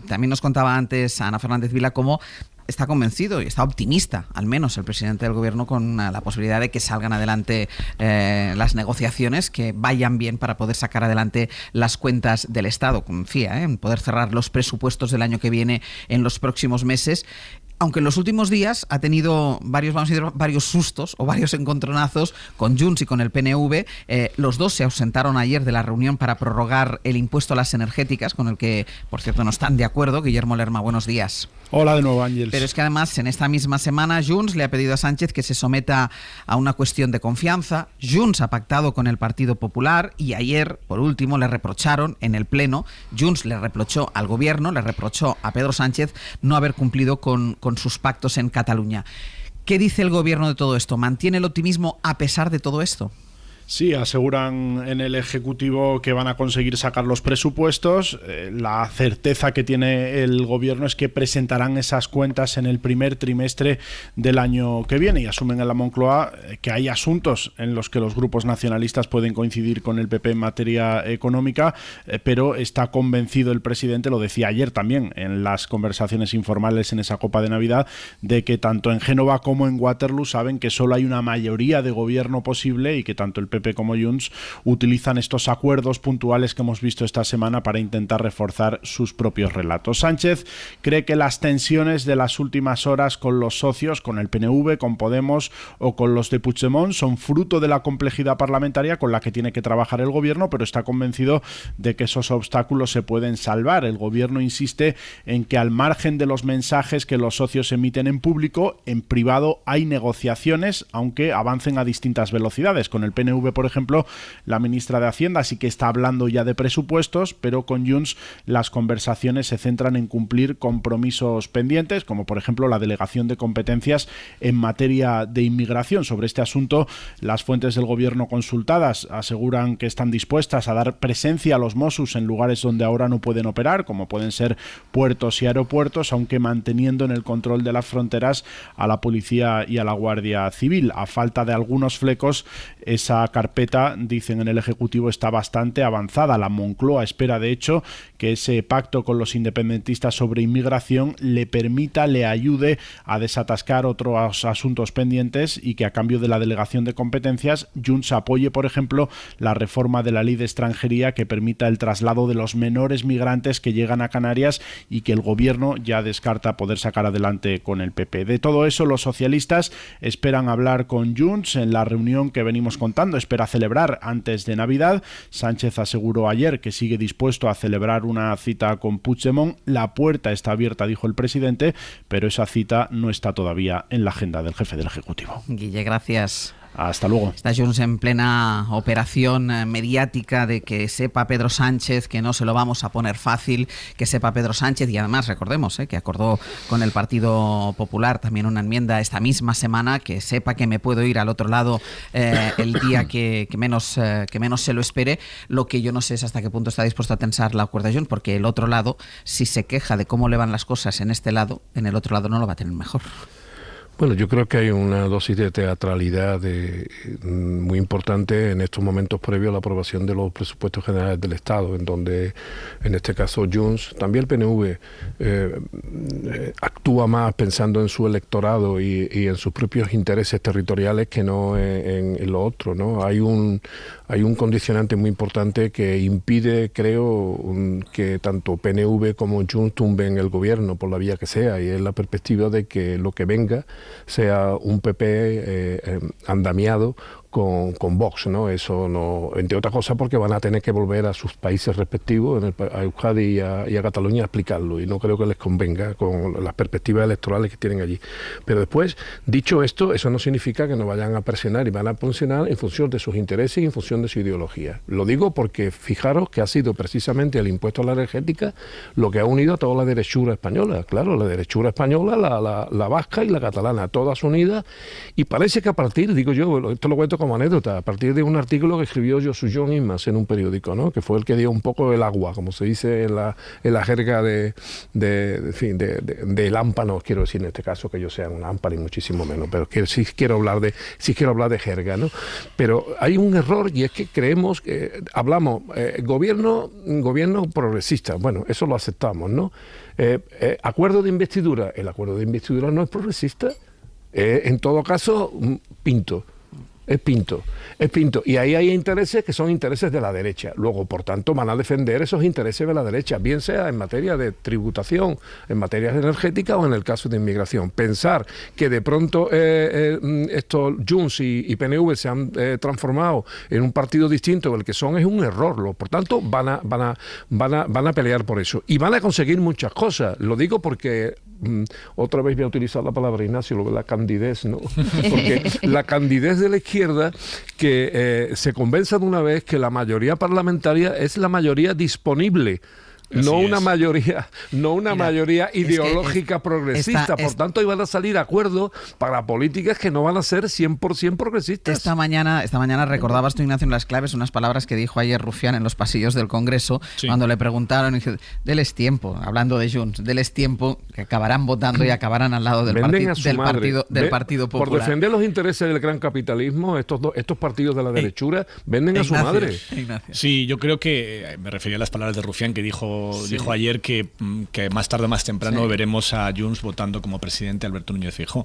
también nos contaba antes Ana Fernández Vila cómo está convencido y está optimista, al menos el presidente del gobierno, con la posibilidad de que salgan adelante las negociaciones, que vayan bien para poder sacar adelante las cuentas del Estado. Confía en poder cerrar los presupuestos del año que viene en los próximos meses. Aunque en los últimos días ha tenido varios sustos o varios encontronazos con Junts y con el PNV. Los dos se ausentaron ayer de la reunión para prorrogar el impuesto a las energéticas, con el que, por cierto, no están de acuerdo. Guillermo Lerma, buenos días. Hola de nuevo, Ángels. Pero es que además, en esta misma semana, Junts le ha pedido a Sánchez que se someta a una cuestión de confianza. Junts ha pactado con el Partido Popular y ayer, por último, le reprocharon en el Pleno. Junts le reprochó al Gobierno, le reprochó a Pedro Sánchez no haber cumplido con sus pactos en Cataluña. ¿Qué dice el Gobierno de todo esto? ¿Mantiene el optimismo a pesar de todo esto? Sí, aseguran en el Ejecutivo que van a conseguir sacar los presupuestos. La certeza que tiene el Gobierno es que presentarán esas cuentas en el primer trimestre del año que viene, y asumen en la Moncloa que hay asuntos en los que los grupos nacionalistas pueden coincidir con el PP en materia económica, pero está convencido el presidente, lo decía ayer también en las conversaciones informales en esa Copa de Navidad, de que tanto en Génova como en Waterloo saben que solo hay una mayoría de gobierno posible y que tanto el PP como Junts utilizan estos acuerdos puntuales que hemos visto esta semana para intentar reforzar sus propios relatos. Sánchez cree que las tensiones de las últimas horas con los socios, con el PNV, con Podemos o con los de Puigdemont, son fruto de la complejidad parlamentaria con la que tiene que trabajar el gobierno, pero está convencido de que esos obstáculos se pueden salvar. El gobierno insiste en que, al margen de los mensajes que los socios emiten en público, en privado hay negociaciones, aunque avancen a distintas velocidades. Con el PNV, por ejemplo, la ministra de Hacienda sí que está hablando ya de presupuestos, pero con Junts las conversaciones se centran en cumplir compromisos pendientes, como por ejemplo la delegación de competencias en materia de inmigración. Sobre este asunto, las fuentes del gobierno consultadas aseguran que están dispuestas a dar presencia a los Mossos en lugares donde ahora no pueden operar, como pueden ser puertos y aeropuertos, aunque manteniendo en el control de las fronteras a la policía y a la Guardia Civil. A falta de algunos flecos, esa carpeta, dicen en el Ejecutivo, está bastante avanzada. La Moncloa espera, de hecho, que ese pacto con los independentistas sobre inmigración le ayude a desatascar otros asuntos pendientes y que, a cambio de la delegación de competencias, Junts apoye, por ejemplo, la reforma de la ley de extranjería que permita el traslado de los menores migrantes que llegan a Canarias y que el gobierno ya descarta poder sacar adelante con el PP. De todo eso, los socialistas esperan hablar con Junts en la reunión que venimos contando. Espera celebrar antes de Navidad. Sánchez aseguró ayer que sigue dispuesto a celebrar una cita con Puigdemont. La puerta está abierta, dijo el presidente, pero esa cita no está todavía en la agenda del jefe del Ejecutivo. Guille, gracias. Hasta luego. Está Junts en plena operación mediática de que sepa Pedro Sánchez que no se lo vamos a poner fácil, que sepa Pedro Sánchez, y además recordemos que acordó con el Partido Popular también una enmienda esta misma semana, que sepa que me puedo ir al otro lado el día que menos se lo espere. Lo que yo no sé es hasta qué punto está dispuesto a tensar la cuerda Junts, porque el otro lado, si se queja de cómo le van las cosas en este lado, en el otro lado no lo va a tener mejor. Bueno, yo creo que hay una dosis de teatralidad muy importante en estos momentos previos a la aprobación de los presupuestos generales del Estado, en donde, en este caso, Junts, también el PNV, actúa más pensando en su electorado y en sus propios intereses territoriales que no en lo otro, ¿no? Hay un condicionante muy importante que impide, creo, que tanto PNV como Junts tumben el gobierno por la vía que sea, y es la perspectiva de que lo que venga sea un PP andamiado con Vox, ¿no? Eso no, entre otras cosas porque van a tener que volver a sus países respectivos, a Euskadi y a Cataluña, a explicarlo, y no creo que les convenga con las perspectivas electorales que tienen allí. Pero después, dicho esto, eso no significa que no vayan a presionar, y van a presionar en función de sus intereses y en función de su ideología. Lo digo porque fijaros que ha sido precisamente el impuesto a la energética lo que ha unido a toda la derechura española. Claro, la derechura española, la vasca y la catalana, todas unidas, y parece que a partir, digo yo, esto lo cuento como anécdota, a partir de un artículo que escribió Josu Jon Imaz en un periódico, ¿no? Que fue el que dio un poco el agua, como se dice en la jerga de lámpanos, quiero decir en este caso que yo sea un lámpara y muchísimo menos, pero que sí quiero hablar de jerga, ¿no? Pero hay un error, y es que creemos que hablamos gobierno progresista, bueno, eso lo aceptamos, ¿no? Acuerdo de investidura, el acuerdo de investidura no es progresista, en todo caso pinto. Es pinto. Y ahí hay intereses que son intereses de la derecha. Luego, por tanto, van a defender esos intereses de la derecha, bien sea en materia de tributación, en materia energética o en el caso de inmigración. Pensar que de pronto estos Junts y PNV se han transformado en un partido distinto del que son es un error. Por tanto, van a pelear por eso. Y van a conseguir muchas cosas. Lo digo porque otra vez voy a utilizar la palabra, Ignacio, lo de la candidez, ¿no? Porque la candidez de la izquierda, que se convenza de una vez que la mayoría parlamentaria es la mayoría disponible. No una mayoría ideológica progresista. Por tanto, iban a salir acuerdos para políticas que no van a ser 100% progresistas. Esta mañana recordabas tú, Ignacio, en las claves unas palabras que dijo ayer Rufián en los pasillos del Congreso, cuando le preguntaron, y dice, deles tiempo, hablando de Junts, deles tiempo, que acabarán votando y acabarán al lado del Partido Popular. Por defender los intereses del gran capitalismo, estos partidos de la derechura venden a su madre. Ignacio. Sí, yo creo que me refería a las palabras de Rufián, que dijo ayer que más tarde o más temprano veremos a Junts votando como presidente Alberto Núñez Feijóo.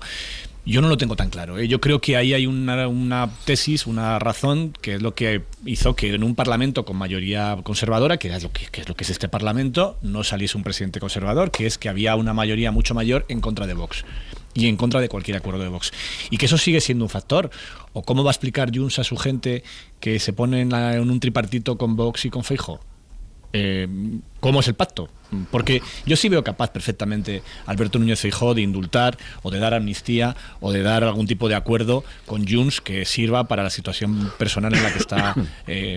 Yo no lo tengo tan claro, ¿eh? Yo creo que ahí hay una tesis, una razón, que es lo que hizo que en un parlamento con mayoría conservadora, que es lo que es este parlamento, no saliese un presidente conservador, que es que había una mayoría mucho mayor en contra de Vox y en contra de cualquier acuerdo de Vox. Y que eso sigue siendo un factor. ¿O cómo va a explicar Junts a su gente que se pone en un tripartito con Vox y con Feijóo? ¿Cómo es el pacto? Porque yo sí veo capaz perfectamente a Alberto Núñez Feijóo de indultar o de dar amnistía o de dar algún tipo de acuerdo con Junts que sirva para la situación personal en la que está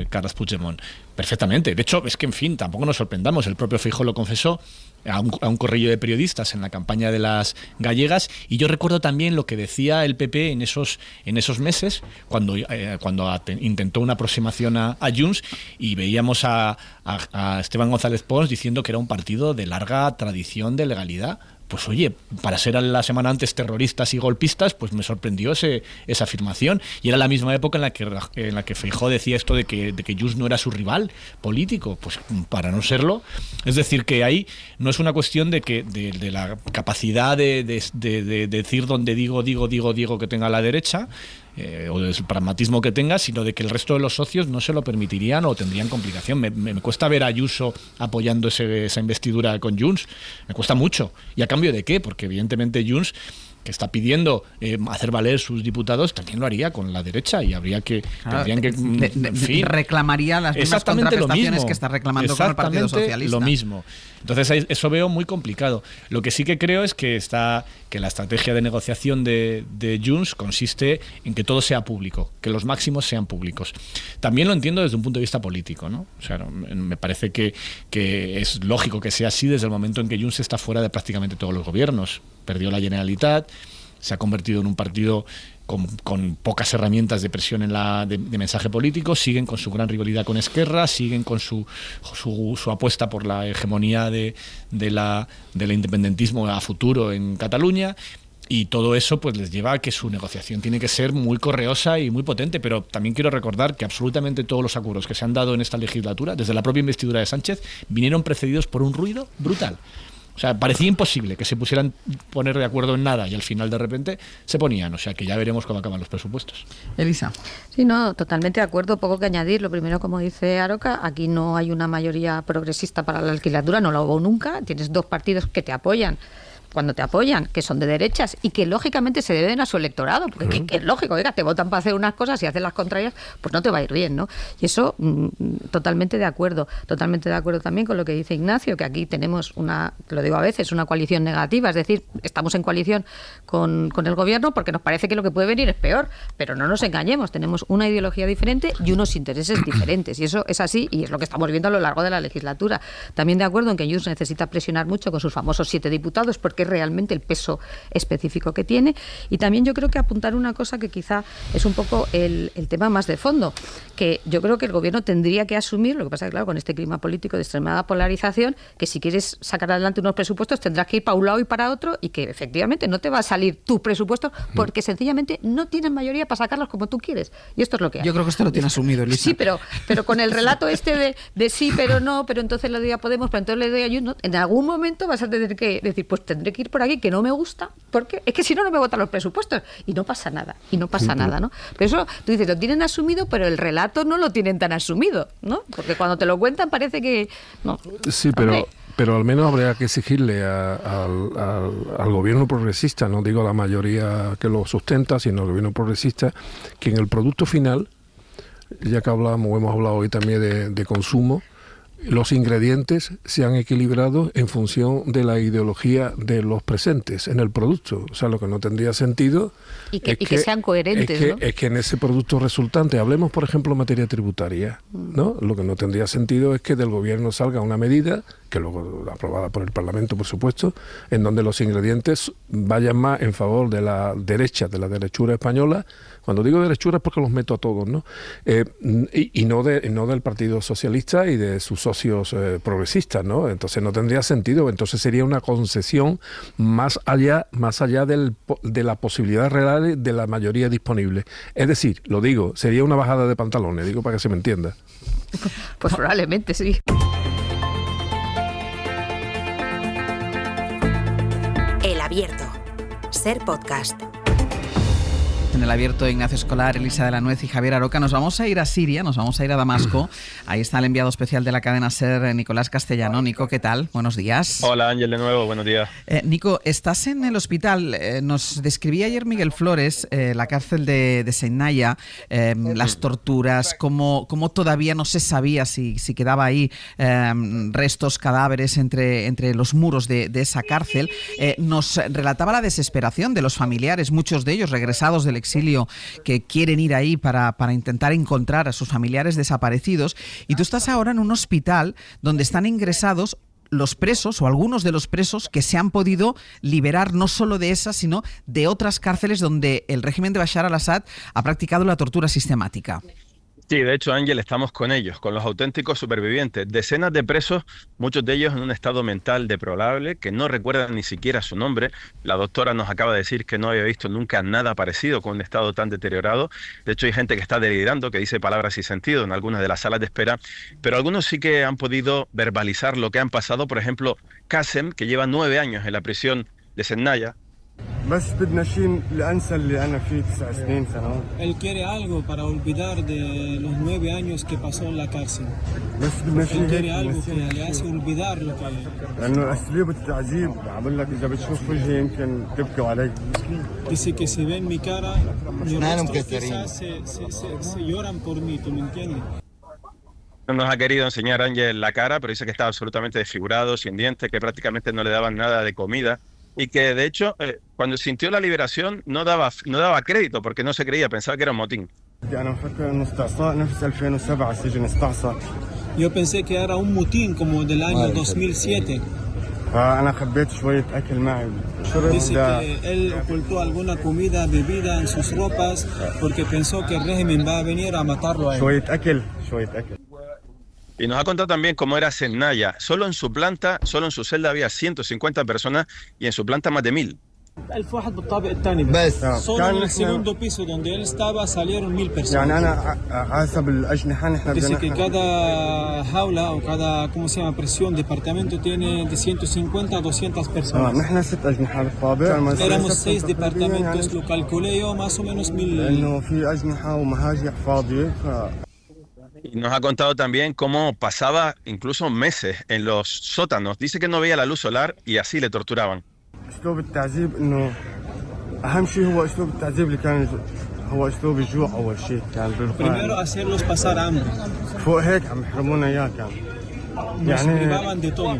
Carles Puigdemont. Perfectamente. De hecho, es que, en fin, tampoco nos sorprendamos. El propio Feijóo lo confesó a un corrillo de periodistas en la campaña de las gallegas, y yo recuerdo también lo que decía el PP en esos meses cuando intentó una aproximación a Junts, y veíamos a Esteban González Pons diciendo que era un partido de larga tradición de legalidad. Pues oye, para ser la semana antes terroristas y golpistas, pues me sorprendió esa afirmación. Y era la misma época en la que Feijóo decía esto de que Junts no era su rival político. Pues para no serlo. Es decir, que ahí no es una cuestión de la capacidad de decir donde digo que tenga la derecha, o del pragmatismo que tenga, sino de que el resto de los socios no se lo permitirían o tendrían complicación. Me cuesta ver a Ayuso apoyando esa investidura con Junts, me cuesta mucho. ¿Y a cambio de qué? Porque evidentemente Junts está pidiendo hacer valer sus diputados, también lo haría con la derecha y habría que... reclamaría las mismas contraprestaciones que está reclamando con el Partido Socialista. Lo mismo. Entonces eso veo muy complicado. Lo que sí que creo es que la estrategia de negociación de Junts consiste en que todo sea público, que los máximos sean públicos. También lo entiendo desde un punto de vista político, ¿no? O sea, me parece que es lógico que sea así desde el momento en que Junts está fuera de prácticamente todos los gobiernos. Perdió la Generalitat, se ha convertido en un partido con pocas herramientas de presión de mensaje político, siguen con su gran rivalidad con Esquerra, siguen con su apuesta por la hegemonía del independentismo a futuro en Cataluña, y todo eso pues les lleva a que su negociación tiene que ser muy correosa y muy potente. Pero también quiero recordar que absolutamente todos los acuerdos que se han dado en esta legislatura, desde la propia investidura de Sánchez, vinieron precedidos por un ruido brutal. O sea, parecía imposible que se pusieran poner de acuerdo en nada y al final de repente se ponían. O sea, que ya veremos cómo acaban los presupuestos. Elisa. Sí, no, totalmente de acuerdo. Poco que añadir. Lo primero, como dice Aroca, aquí no hay una mayoría progresista para la legislatura, no lo hubo nunca. Tienes dos partidos que te apoyan. Cuando te apoyan, que son de derechas y que lógicamente se deben a su electorado, porque que es lógico, oiga, te votan para hacer unas cosas y haces las contrarias, pues no te va a ir bien, ¿no? Y eso, totalmente de acuerdo también con lo que dice Ignacio, que aquí tenemos lo digo a veces, una coalición negativa, es decir, estamos en coalición con el gobierno porque nos parece que lo que puede venir es peor, pero no nos engañemos, tenemos una ideología diferente y unos intereses diferentes, y eso es así y es lo que estamos viendo a lo largo de la legislatura. También de acuerdo en que Junts necesita presionar mucho con sus famosos 7 diputados, porque es realmente el peso específico que tiene. Y también yo creo que apuntar una cosa que quizá es un poco el tema más de fondo, que yo creo que el gobierno tendría que asumir, lo que pasa es que claro, con este clima político de extremada polarización, que si quieres sacar adelante unos presupuestos tendrás que ir para un lado y para otro, y que efectivamente no te va a salir tus presupuestos porque sencillamente no tienes mayoría para sacarlos como tú quieres. Y esto es lo que hay. Yo creo que esto lo tiene asumido, Elisa. Sí, pero con el relato este de sí, pero no, pero entonces le doy a Podemos, pero entonces le doy a Junts, en algún momento vas a tener que decir, pues tendré que ir por aquí, que no me gusta, porque es que si no, no me votan los presupuestos, y no pasa nada, ¿no? Pero eso, tú dices, lo tienen asumido, pero el relato no lo tienen tan asumido, ¿no? Porque cuando te lo cuentan parece que... no. Sí, pero al menos habría que exigirle al gobierno progresista, no digo a la mayoría que lo sustenta, sino al gobierno progresista, que en el producto final, ya que hemos hablado hoy también de consumo, los ingredientes se han equilibrado en función de la ideología de los presentes en el producto. O sea, lo que no tendría sentido... Y que sean coherentes, ¿no? Es que en ese producto resultante, hablemos, por ejemplo, en materia tributaria, ¿no? Lo que no tendría sentido es que del gobierno salga una medida, que luego aprobada por el Parlamento, por supuesto, en donde los ingredientes vayan más en favor de la derecha, de la derechura española. Cuando digo derechura es porque los meto a todos, ¿no? Y no del Partido Socialista y de sus socios progresistas, ¿no? Entonces no tendría sentido. Entonces sería una concesión más allá de la posibilidad real de la mayoría disponible. Es decir, lo digo, sería una bajada de pantalones, digo para que se me entienda. Pues probablemente sí. El Abierto. Ser Podcast. En el Abierto, Ignacio Escolar, Elisa de la Nuez y Javier Aroca. Nos vamos a ir a Siria, nos vamos a ir a Damasco. Ahí está el enviado especial de la cadena SER, Nicolás Castellano. Nico, ¿qué tal? Buenos días. Hola, Ángel, de nuevo. Buenos días. Nico, estás en el hospital. Nos describía ayer Miguel Flores la cárcel de Sennaya, las torturas, cómo todavía no se sabía si quedaba ahí restos, cadáveres entre los muros de esa cárcel. Nos relataba la desesperación de los familiares, muchos de ellos regresados del exilio, que quieren ir ahí para intentar encontrar a sus familiares desaparecidos. Y tú estás ahora en un hospital donde están ingresados los presos o algunos de los presos que se han podido liberar no solo de esas, sino de otras cárceles donde el régimen de Bashar al-Assad ha practicado la tortura sistemática. Sí, de hecho, Ángel, estamos con ellos, con los auténticos supervivientes. Decenas de presos, muchos de ellos en un estado mental deplorable, que no recuerdan ni siquiera su nombre. La doctora nos acaba de decir que no había visto nunca nada parecido con un estado tan deteriorado. De hecho, hay gente que está delirando, que dice palabras sin sentido en algunas de las salas de espera, pero algunos sí que han podido verbalizar lo que han pasado. Por ejemplo, Qasem, que lleva 9 años en la prisión de Sennaya. Él quiere algo para olvidar de los 9 años que pasó en la cárcel. Él quiere algo que le hace olvidar lo que... Dice que si ven mi cara, quizás se lloran por mí, ¿tú me entiendes? No nos ha querido enseñar Ángel la cara, pero dice que estaba absolutamente desfigurado, sin dientes, que prácticamente no le daban nada de comida y que de hecho cuando sintió la liberación no daba crédito porque no se creía, pensaba que era un motín. Yo pensé que era un motín como del año 2007. Dice que él ocultó alguna comida, bebida en sus ropas porque pensó que el régimen va a venir a matarlo a él. Y nos ha contado también cómo era Zelnaya. Solo en su celda había 150 personas y en su planta más de 1000. Solo en el segundo piso donde él estaba salieron 1000 personas. Dice que cada jaula o cada, prisión, departamento tiene de 150 a 200 personas. Éramos 6 departamentos, lo calculé yo, más o menos 1000. Y nos ha contado también cómo pasaba incluso meses en los sótanos. Dice que no veía la luz solar y así le torturaban. Primero hacerlos pasar hambre. Nos privaban de todo.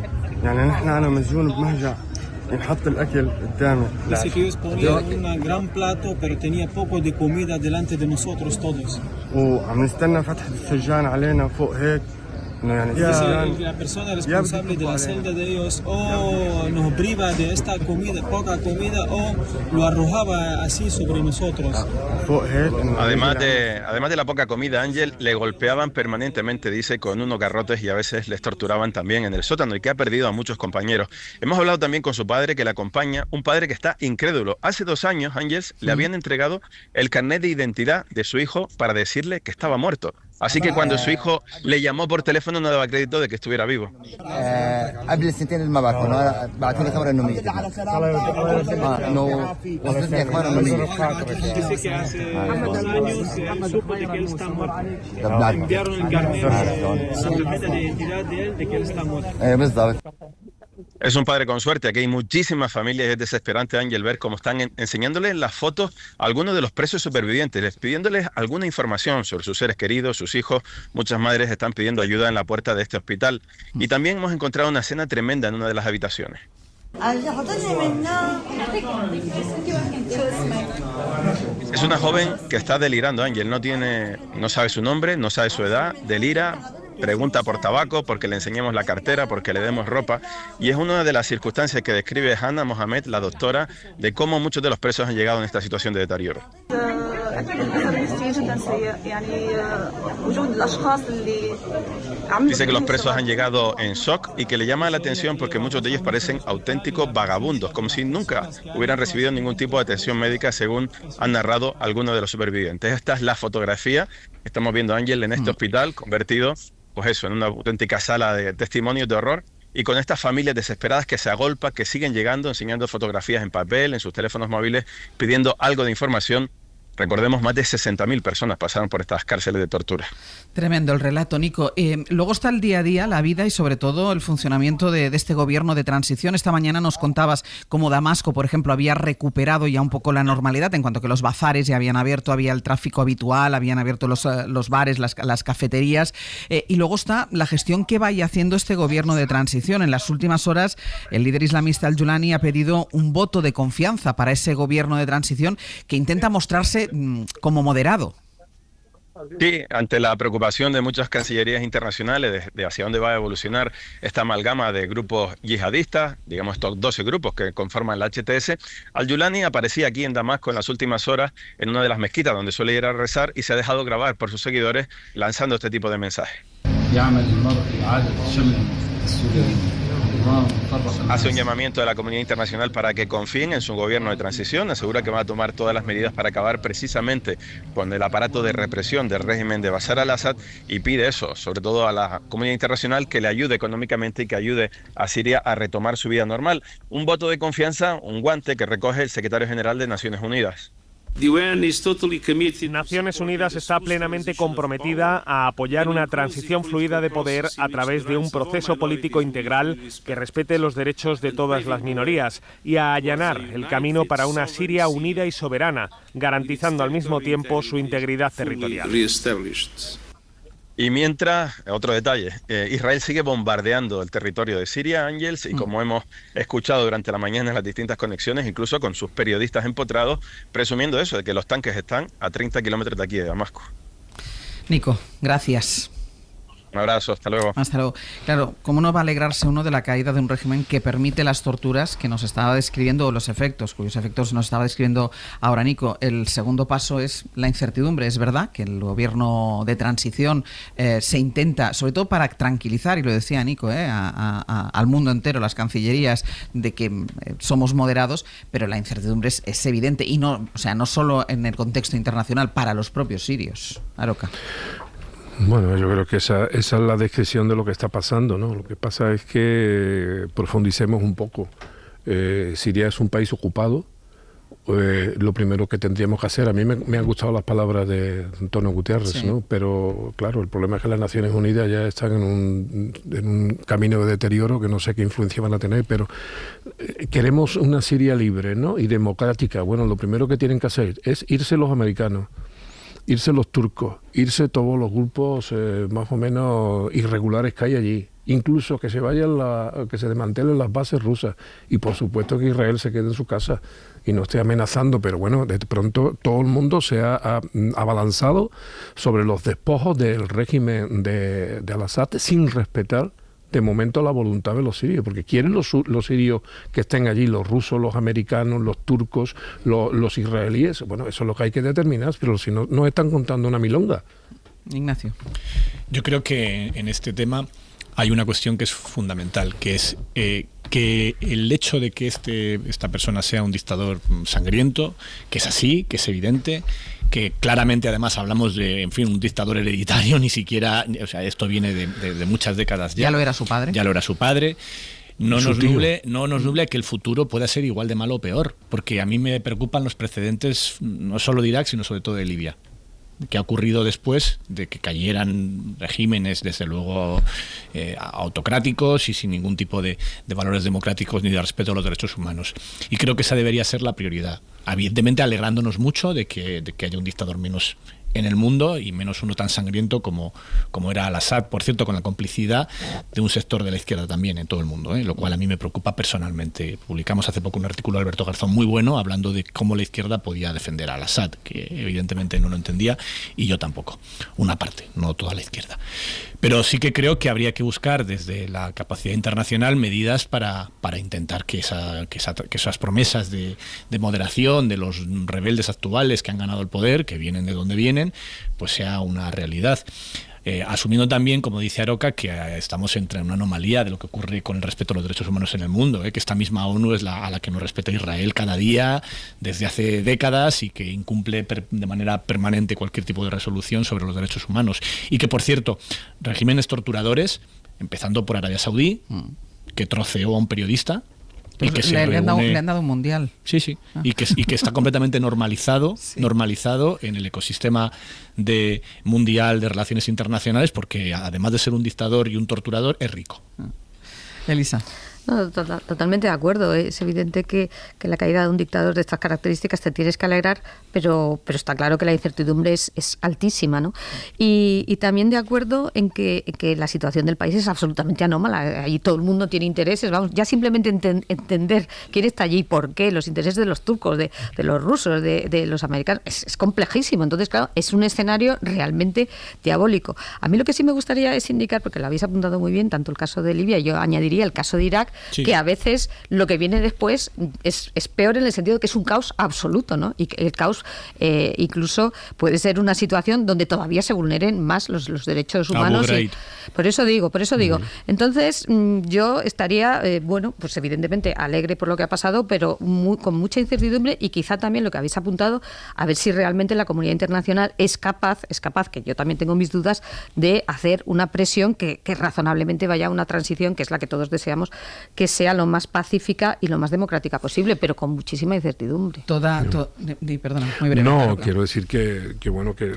Dice que ellos ponían un gran plato, pero tenía poco de comida delante de nosotros todos. La persona responsable de la celda de ellos o nos priva de esta comida, poca comida, o lo arrojaba así sobre nosotros. Además de la poca comida, Ángel, le golpeaban permanentemente, dice, con unos garrotes y a veces les torturaban también en el sótano y que ha perdido a muchos compañeros. Hemos hablado también con su padre que le acompaña, un padre que está incrédulo. Hace 2 años, Ángel, le habían entregado el carnet de identidad de su hijo para decirle que estaba muerto. Así que cuando su hijo le llamó por teléfono no daba crédito de que estuviera vivo. Dice que hace 2 años él supo de que él está muerto. Enviaron el carnet de identidad de él de que él está muerto. Es un padre con suerte. Aquí hay muchísimas familias y es desesperante, Ángel, ver cómo están enseñándoles las fotos a algunos de los presos supervivientes, pidiéndoles alguna información sobre sus seres queridos, sus hijos. Muchas madres están pidiendo ayuda en la puerta de este hospital. Y también hemos encontrado una escena tremenda en una de las habitaciones. Es una joven que está delirando, Ángel. No sabe su nombre, no sabe su edad, delira. Pregunta por tabaco, porque le enseñemos la cartera, porque le demos ropa. Y es una de las circunstancias que describe Hannah Mohamed, la doctora, de cómo muchos de los presos han llegado en esta situación de deterioro. Dice que los presos han llegado en shock y que le llama la atención porque muchos de ellos parecen auténticos vagabundos, como si nunca hubieran recibido ningún tipo de atención médica, según han narrado algunos de los supervivientes. Esta es la fotografía que estamos viendo, Ángel, en este hospital convertido, pues eso, en una auténtica sala de testimonios de horror, y con estas familias desesperadas que se agolpan, que siguen llegando, enseñando fotografías en papel, en sus teléfonos móviles, pidiendo algo de información. Recordemos, más de 60.000 personas pasaron por estas cárceles de tortura. Tremendo el relato, Nico. Luego está el día a día, la vida y sobre todo el funcionamiento de este gobierno de transición. Esta mañana nos contabas cómo Damasco, por ejemplo, había recuperado ya un poco la normalidad en cuanto que los bazares ya habían abierto, había el tráfico habitual, habían abierto los bares, las cafeterías. Y luego está la gestión que vaya haciendo este gobierno de transición. En las últimas horas, el líder islamista Al-Julani ha pedido un voto de confianza para ese gobierno de transición que intenta mostrarse como moderado. Sí, ante la preocupación de muchas cancillerías internacionales de hacia dónde va a evolucionar esta amalgama de grupos yihadistas, digamos estos 12 grupos que conforman la HTS, Al-Julani aparecía aquí en Damasco en las últimas horas en una de las mezquitas donde suele ir a rezar y se ha dejado grabar por sus seguidores lanzando este tipo de mensajes. Hace un llamamiento a la comunidad internacional para que confíen en su gobierno de transición, asegura que va a tomar todas las medidas para acabar precisamente con el aparato de represión del régimen de Bashar al-Assad y pide eso, sobre todo a la comunidad internacional, que le ayude económicamente y que ayude a Siria a retomar su vida normal. Un voto de confianza, un guante que recoge el secretario general de Naciones Unidas. Naciones Unidas está plenamente comprometida a apoyar una transición fluida de poder a través de un proceso político integral que respete los derechos de todas las minorías y a allanar el camino para una Siria unida y soberana, garantizando al mismo tiempo su integridad territorial. Y mientras, otro detalle, Israel sigue bombardeando el territorio de Siria, Ángels, y como hemos escuchado durante la mañana en las distintas conexiones, incluso con sus periodistas empotrados, presumiendo eso, de que los tanques están a 30 kilómetros de aquí, de Damasco. Nico, gracias. Un abrazo, hasta luego. Hasta luego. Claro, ¿cómo no va a alegrarse uno de la caída de un régimen que permite las torturas que nos estaba describiendo, o los efectos, cuyos efectos nos estaba describiendo ahora Nico? El segundo paso es la incertidumbre. Es verdad que el gobierno de transición se intenta, sobre todo para tranquilizar, y lo decía Nico, al mundo entero, las cancillerías, de que somos moderados, pero la incertidumbre es evidente, y no, o sea, no solo en el contexto internacional, para los propios sirios. Aroca. Bueno, yo creo que esa es la descripción de lo que está pasando, ¿no? Lo que pasa es que profundicemos un poco. Siria es un país ocupado. Lo primero que tendríamos que hacer, a mí me han gustado las palabras de Antonio Guterres, sí, ¿no? Pero claro, el problema es que las Naciones Unidas ya están en un camino de deterioro que no sé qué influencia van a tener, pero queremos una Siria libre, ¿no? Y democrática. Bueno, lo primero que tienen que hacer es irse los americanos, irse los turcos, irse todos los grupos más o menos irregulares que hay allí, incluso que se que se desmantelen las bases rusas, y por supuesto que Israel se quede en su casa y no esté amenazando, pero bueno, de pronto todo el mundo se ha abalanzado sobre los despojos del régimen de Al-Assad sin respetar de momento la voluntad de los sirios, porque quieren los sirios que estén allí, los rusos, los americanos, los turcos, los israelíes. Bueno, eso es lo que hay que determinar, pero si no, nos están contando una milonga. Ignacio. Yo creo que en este tema hay una cuestión que es fundamental, que es que el hecho de que esta persona sea un dictador sangriento, que es así, que es evidente, que claramente además hablamos de, en fin, un dictador hereditario, ni siquiera, o sea, esto viene de muchas décadas ya. ¿Ya lo era su padre? Ya lo era su padre. No nos nuble que el futuro pueda ser igual de malo o peor, porque a mí me preocupan los precedentes no solo de Irak, sino sobre todo de Libia, que ha ocurrido después de que cayeran regímenes, desde luego autocráticos y sin ningún tipo de valores democráticos ni de respeto a los derechos humanos. Y creo que esa debería ser la prioridad. Evidentemente alegrándonos mucho de que haya un dictador menos en el mundo y menos uno tan sangriento como era Al-Assad, por cierto, con la complicidad de un sector de la izquierda también en todo el mundo, lo cual a mí me preocupa personalmente. Publicamos hace poco un artículo de Alberto Garzón muy bueno hablando de cómo la izquierda podía defender a Al-Assad, que evidentemente no lo entendía, y yo tampoco, una parte, no toda la izquierda. Pero sí que creo que habría que buscar desde la capacidad internacional medidas para intentar que esas promesas de moderación de los rebeldes actuales que han ganado el poder, que vienen de donde vienen, pues sea una realidad. Asumiendo también, como dice Aroca, que estamos entre una anomalía de lo que ocurre con el respeto a los derechos humanos en el mundo, que esta misma ONU es a la que nos respeta Israel cada día desde hace décadas y que incumple de manera permanente cualquier tipo de resolución sobre los derechos humanos. Y que, por cierto, regímenes torturadores, empezando por Arabia Saudí, que troceó a un periodista, y que le han dado un mundial. Sí. Y que está completamente normalizado en el ecosistema mundial de relaciones internacionales, porque además de ser un dictador y un torturador, es rico. Elisa. No, totalmente de acuerdo. Es evidente que la caída de un dictador de estas características te tienes que alegrar, pero está claro que la incertidumbre es altísima, ¿no? Y también de acuerdo en que la situación del país es absolutamente anómala. Allí todo el mundo tiene intereses. Vamos, ya simplemente entender quién está allí, por qué, los intereses de los turcos, de los rusos, de los americanos, es complejísimo. Entonces, claro, es un escenario realmente diabólico. A mí lo que sí me gustaría es indicar, porque lo habéis apuntado muy bien, tanto el caso de Libia, yo añadiría el caso de Irak, Irak, que a veces lo que viene después es peor en el sentido de que es un caos absoluto, ¿no? Y el caos incluso puede ser una situación donde todavía se vulneren más los derechos humanos. Por eso digo. Entonces, yo estaría, pues evidentemente alegre por lo que ha pasado, pero con mucha incertidumbre, y quizá también lo que habéis apuntado, a ver si realmente la comunidad internacional es capaz, que yo también tengo mis dudas, de hacer una presión que razonablemente vaya a una transición, que es la que todos deseamos, que sea lo más pacífica y lo más democrática posible, pero con muchísima incertidumbre. Perdona, muy breve. No, quiero decir que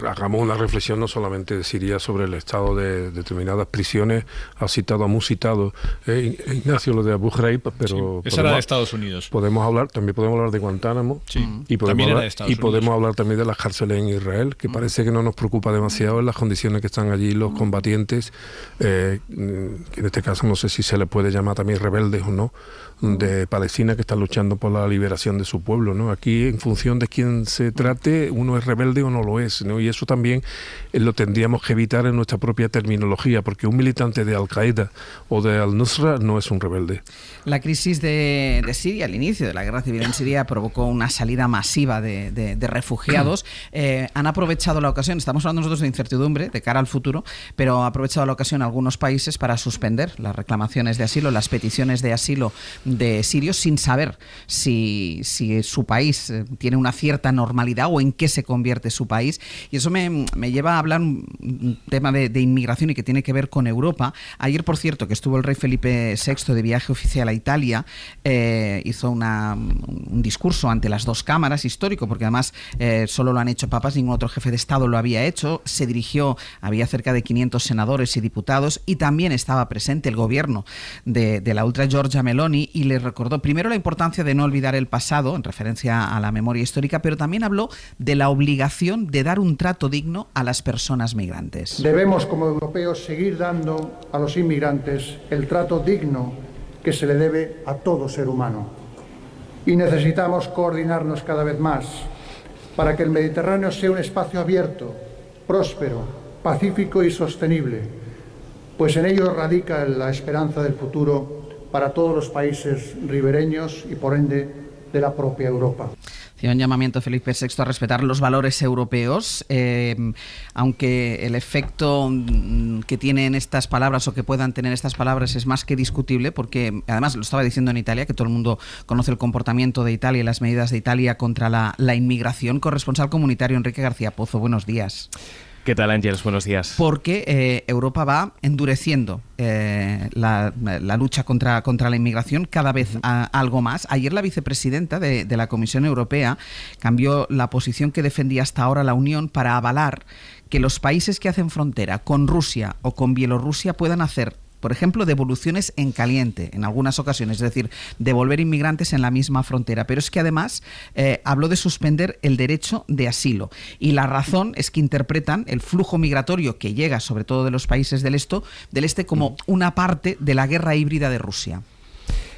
hagamos una reflexión no solamente de Siria sobre el estado de determinadas prisiones. Ha citado, hemos citado Ignacio lo de Abu Ghraib, pero esa era de Estados Unidos. También podemos hablar de Guantánamo, y podemos hablar también de las cárceles en Israel, que parece que no nos preocupa demasiado en las condiciones que están allí los combatientes, que en este caso no sé si se le puede llamar también rebeldes o no, de Palestina, que están luchando por la liberación de su pueblo, ¿no? Aquí, en función de quién se trate, uno es rebelde o no lo es, ¿no? Y eso también lo tendríamos que evitar en nuestra propia terminología, porque un militante de Al-Qaeda o de Al-Nusra no es un rebelde. La crisis de Siria, el inicio de la guerra civil en Siria, provocó una salida masiva de refugiados. Han aprovechado la ocasión, estamos hablando nosotros de incertidumbre de cara al futuro, pero ha aprovechado la ocasión algunos países para suspender las reclamaciones de asilo, las peticiones de asilo de sirios, sin saber si su país tiene una cierta normalidad o en qué se convierte su país. Y eso me lleva a hablar un tema de inmigración y que tiene que ver con Europa. Ayer, por cierto, que estuvo el rey Felipe VI de viaje oficial a Italia, hizo un discurso ante las dos cámaras, histórico, porque además solo lo han hecho papas, ningún otro jefe de Estado lo había hecho. Se dirigió, había cerca de 500 senadores y diputados, y también estaba presente el gobierno de la ultra Giorgia Meloni, y le recordó primero la importancia de no olvidar el pasado, en referencia a la memoria histórica, pero también habló de la obligación de dar un trato digno a las personas migrantes. Debemos, como europeos, seguir dando a los inmigrantes el trato digno que se le debe a todo ser humano. Y necesitamos coordinarnos cada vez más para que el Mediterráneo sea un espacio abierto, próspero, pacífico y sostenible, pues en ello radica la esperanza del futuro para todos los países ribereños y, por ende, de la propia Europa. Hacía un llamamiento Felipe VI a respetar los valores europeos, aunque el efecto que tienen estas palabras o que puedan tener estas palabras es más que discutible, porque además lo estaba diciendo en Italia, que todo el mundo conoce el comportamiento de Italia y las medidas de Italia contra la inmigración. Corresponsal comunitario Enrique García Pozo, buenos días. ¿Qué tal, Ángeles? Buenos días. Porque Europa va endureciendo la lucha contra la inmigración cada vez algo más. Ayer la vicepresidenta de la Comisión Europea cambió la posición que defendía hasta ahora la Unión para avalar que los países que hacen frontera con Rusia o con Bielorrusia puedan hacer, por ejemplo, devoluciones en caliente en algunas ocasiones, es decir, devolver inmigrantes en la misma frontera. Pero es que además habló de suspender el derecho de asilo. Y la razón es que interpretan el flujo migratorio que llega, sobre todo de los países del este, como una parte de la guerra híbrida de Rusia.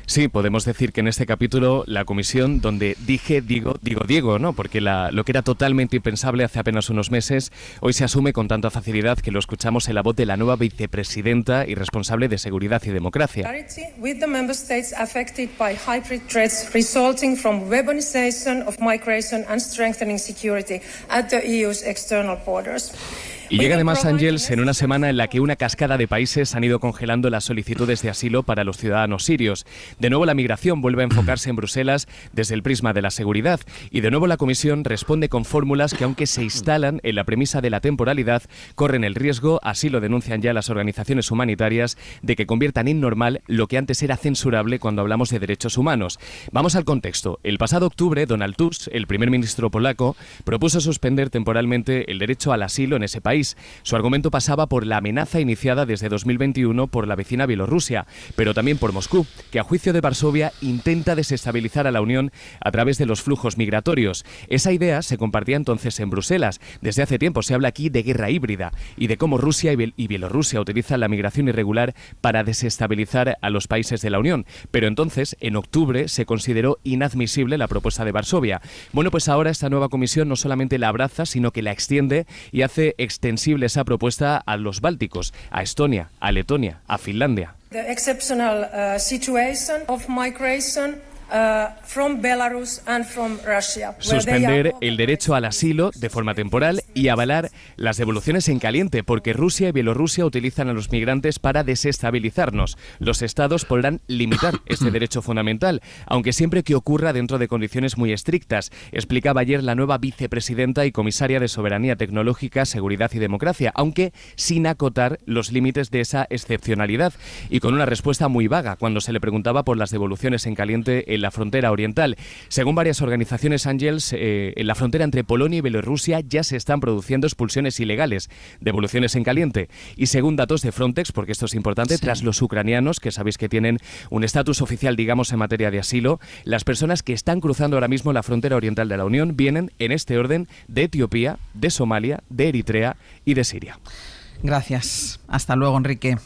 Sí, podemos decir que en este capítulo la comisión donde digo, ¿no? Porque lo que era totalmente impensable hace apenas unos meses, hoy se asume con tanta facilidad que lo escuchamos en la voz de la nueva vicepresidenta y responsable de Seguridad y Democracia. With the member states affected by hybrid threats resulting from weaponization of migration and strengthening security at the EU's external borders. Y llega además, Ángels, en una semana en la que una cascada de países han ido congelando las solicitudes de asilo para los ciudadanos sirios. De nuevo la migración vuelve a enfocarse en Bruselas desde el prisma de la seguridad, y de nuevo la Comisión responde con fórmulas que, aunque se instalan en la premisa de la temporalidad, corren el riesgo, así lo denuncian ya las organizaciones humanitarias, de que conviertan en normal lo que antes era censurable cuando hablamos de derechos humanos. Vamos al contexto. El pasado octubre, Donald Tusk, el primer ministro polaco, propuso suspender temporalmente el derecho al asilo en ese país. Su argumento pasaba por la amenaza iniciada desde 2021 por la vecina Bielorrusia, pero también por Moscú, que a juicio de Varsovia intenta desestabilizar a la Unión a través de los flujos migratorios. Esa idea se compartía entonces en Bruselas. Desde hace tiempo se habla aquí de guerra híbrida y de cómo Rusia y Bielorrusia utilizan la migración irregular para desestabilizar a los países de la Unión. Pero entonces, en octubre, se consideró inadmisible la propuesta de Varsovia. Bueno, pues ahora esta nueva comisión no solamente la abraza, sino que la extiende y hace extensible esa propuesta a los bálticos, a Estonia, a Letonia, a Finlandia. The exceptional situation of migration from Belarus and from Russia. Suspender el derecho al asilo de forma temporal y avalar las devoluciones en caliente, porque Rusia y Bielorrusia utilizan a los migrantes para desestabilizarnos. Los estados podrán limitar este derecho fundamental, aunque siempre que ocurra dentro de condiciones muy estrictas, explicaba ayer la nueva vicepresidenta y comisaria de Soberanía Tecnológica, Seguridad y Democracia, aunque sin acotar los límites de esa excepcionalidad y con una respuesta muy vaga cuando se le preguntaba por las devoluciones en caliente en la frontera oriental. Según varias organizaciones, Ángels, en la frontera entre Polonia y Bielorrusia ya se están produciendo expulsiones ilegales, devoluciones en caliente. Y según datos de Frontex, porque esto es importante, tras los ucranianos, que sabéis que tienen un estatus oficial, digamos, en materia de asilo, las personas que están cruzando ahora mismo la frontera oriental de la Unión vienen, en este orden, de Etiopía, de Somalia, de Eritrea y de Siria. Gracias. Hasta luego, Enrique.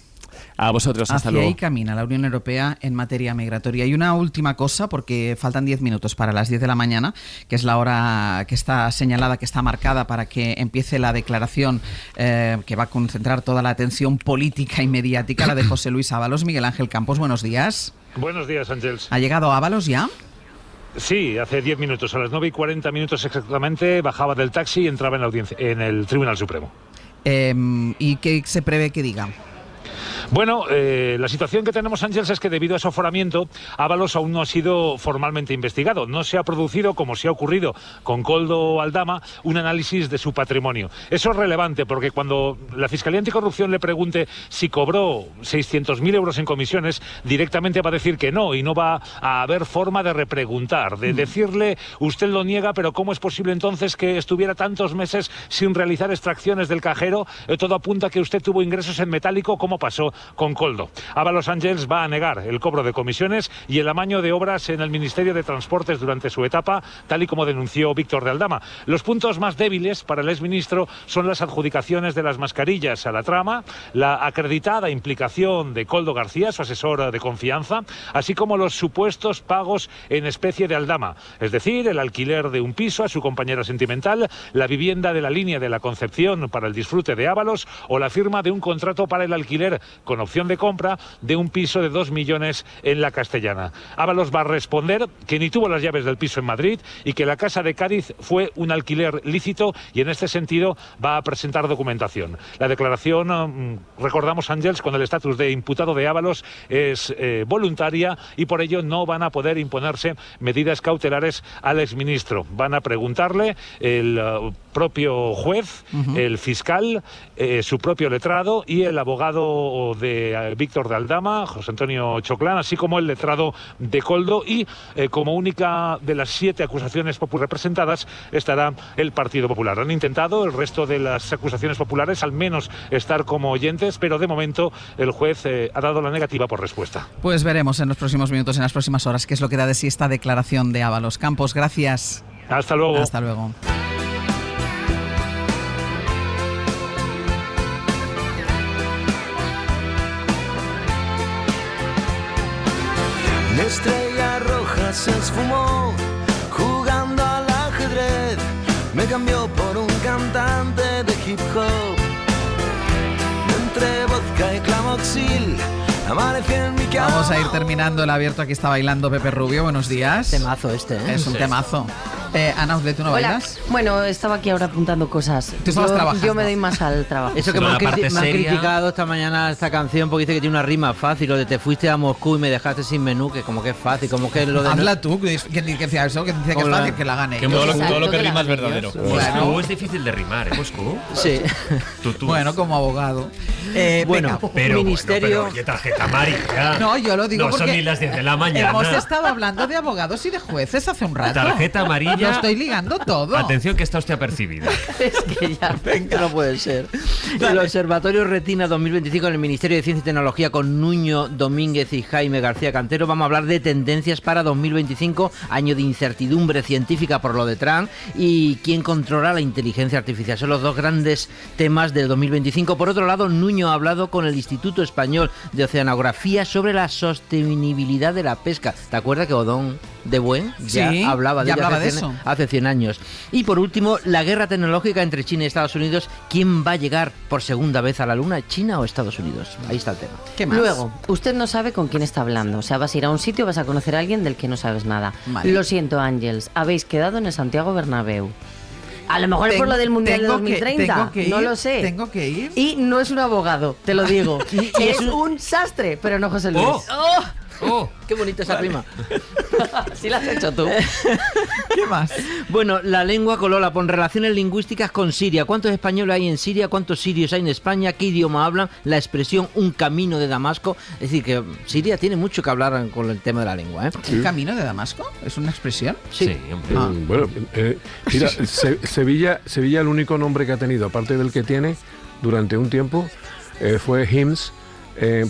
A vosotros, hasta luego. Hacia ahí camina la Unión Europea en materia migratoria. Y una última cosa, porque faltan 10 minutos para las 10 de la mañana, que es la hora que está señalada, que está marcada para que empiece la declaración que va a concentrar toda la atención política y mediática, la de José Luis Ábalos. Miguel Ángel Campos, buenos días. Buenos días, Ángels. ¿Ha llegado Ábalos ya? Sí, hace 10 minutos, a las 9:40 exactamente, bajaba del taxi y entraba en la audiencia, en el Tribunal Supremo. ¿Y qué se prevé que diga? Bueno, la situación que tenemos, Ángels, es que debido a ese aforamiento, Ábalos aún no ha sido formalmente investigado. No se ha producido, como se ha ocurrido con Koldo Aldama, un análisis de su patrimonio. Eso es relevante porque cuando la Fiscalía Anticorrupción le pregunte si cobró 600.000 euros en comisiones, directamente va a decir que no, y no va a haber forma de repreguntar, de decirle, usted lo niega, pero ¿cómo es posible entonces que estuviera tantos meses sin realizar extracciones del cajero? Todo apunta a que usted tuvo ingresos en metálico, como pasó con Koldo. Ábalos, Ángels, va a negar el cobro de comisiones y el amaño de obras en el Ministerio de Transportes durante su etapa, tal y como denunció Víctor de Aldama. Los puntos más débiles para el exministro son las adjudicaciones de las mascarillas a la trama, la acreditada implicación de Koldo García, su asesor de confianza, así como los supuestos pagos en especie de Aldama, es decir, el alquiler de un piso a su compañera sentimental, la vivienda de la línea de la Concepción para el disfrute de Ábalos o la firma de un contrato para el alquiler con opción de compra de un piso de 2 millones en la Castellana. Ábalos va a responder que ni tuvo las llaves del piso en Madrid y que la casa de Cádiz fue un alquiler lícito, y en este sentido va a presentar documentación. La declaración, recordamos, Ángels, con el estatus de imputado de Ábalos, es voluntaria y por ello no van a poder imponerse medidas cautelares al exministro. Van a preguntarle el propio juez, el fiscal, su propio letrado y el abogado de Víctor de Aldama, José Antonio Choclán, así como el letrado de Koldo, y como única de las 7 acusaciones presentadas estará el Partido Popular. Han intentado el resto de las acusaciones populares al menos estar como oyentes, pero de momento el juez ha dado la negativa por respuesta. Pues veremos en los próximos minutos, en las próximas horas, qué es lo que da de sí esta declaración de Ábalos. Campos, gracias. Hasta luego. Hasta luego. La estrella roja se esfumó jugando al ajedrez, me cambió por un cantante de hip hop. Entre vodka y clamoxil amanecí en mi cama. Vamos a ir terminando el abierto. Aquí está bailando Pepe Rubio. Buenos días. Temazo este, ¿eh? Es un temazo. Ana Uzle, ¿tú no bailas? Bueno, estaba aquí ahora apuntando cosas. Tú estabas trabajando. Yo me doy más al trabajo. Eso que me han criticado esta mañana esta canción porque dice que tiene una rima fácil, lo de te fuiste a Moscú y me dejaste sin menú, que como que es fácil, como que lo de... Habla tú, que decía eso, que dice que es fácil, que la gane. Que todo lo que rima es verdadero. Moscú es difícil de rimar, ¿eh? Moscú. Sí. Tú. Bueno, como abogado. Bueno, pero ministerio... Oye, tarjeta amarilla. No, yo lo digo no porque... son ni las 10 de la mañana. Hemos estado hablando de abogados y de jueces hace un rato. Tarjeta amarilla. Lo estoy ligando todo. Atención, que está usted apercibida. Es que ya, no puede ser. El Observatorio Retina 2025 en el Ministerio de Ciencia y Tecnología con Nuño Domínguez y Jaime García Cantero. Vamos a hablar de tendencias para 2025, año de incertidumbre científica por lo de Trump, y quién controla la inteligencia artificial. Son los dos grandes temas del 2025. Por otro lado, Núñez Nuño ha hablado con el Instituto Español de Oceanografía sobre la sostenibilidad de la pesca. ¿Te acuerdas que Odón de Buen ya hablaba de eso hace 100 años? Y por último, la guerra tecnológica entre China y Estados Unidos. ¿Quién va a llegar por segunda vez a la Luna, China o Estados Unidos? Ahí está el tema. ¿Qué más? Luego, usted no sabe con quién está hablando. O sea, vas a ir a un sitio, vas a conocer a alguien del que no sabes nada. Vale. Lo siento, Ángels, habéis quedado en el Santiago Bernabéu. A lo mejor es por lo del Mundial de 2030, no lo sé. Tengo que ir. Y no es un abogado, te lo digo. y es un sastre, pero no José Luis. ¡Qué bonita esa rima! Sí la has hecho tú. ¿Qué más? Bueno, la lengua colola, con relaciones lingüísticas con Siria. ¿Cuántos españoles hay en Siria? ¿Cuántos sirios hay en España? ¿Qué idioma hablan? La expresión un camino de Damasco. Es decir, que Siria tiene mucho que hablar con el tema de la lengua, ¿eh? ¿Un camino de Damasco? ¿Es una expresión? Sí, hombre. Bueno, mira, Sevilla, el único nombre que ha tenido, aparte del que tiene durante un tiempo, fue Hims.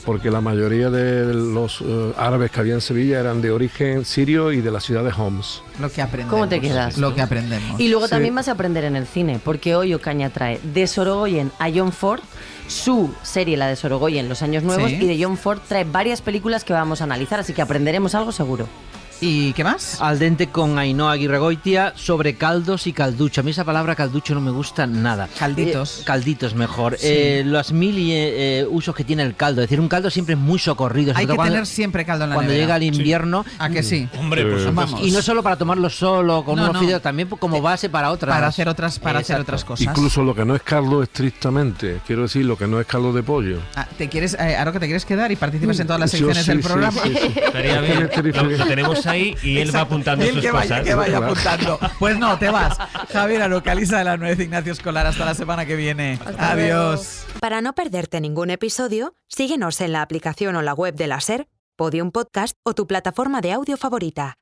Porque la mayoría de los árabes que había en Sevilla eran de origen sirio y de la ciudad de Homs. Lo que aprendemos. ¿Cómo te quedas? Lo que aprendemos. Y luego también vas a aprender en el cine, porque hoy Ocaña trae de Sorogoyen a John Ford, su serie, la de Sorogoyen, Los Años Nuevos, y de John Ford trae varias películas que vamos a analizar, así que aprenderemos algo seguro. ¿Y qué más? Al dente con Ainhoa Aguirregoitia sobre caldos y calducho. A mí esa palabra calducho no me gusta nada. Calditos. Calditos mejor. Sí. Los usos que tiene el caldo. Es decir, un caldo siempre es muy socorrido. Hay que tener siempre caldo en la cuando nevera. llega el invierno. ¿A que sí? Hombre, pues vamos. Y no solo para tomarlo solo con unos fideos, también como base para otras. Para hacer otras cosas. Incluso lo que no es caldo estrictamente. Quiero decir, lo que no es caldo de pollo. ¿Te quieres quedar y participas en todas las secciones del programa? Sí. Estaría bien. Lo tenemos ahí y él va apuntando sus cosas. Que vaya apuntando. Pues no, te vas. Javier Aruca, Lisa de la Nuez, Ignacio Escolar. Hasta la semana que viene. Adiós. Para no perderte ningún episodio, síguenos en la aplicación o la web de la SER, Podium Podcast o tu plataforma de audio favorita.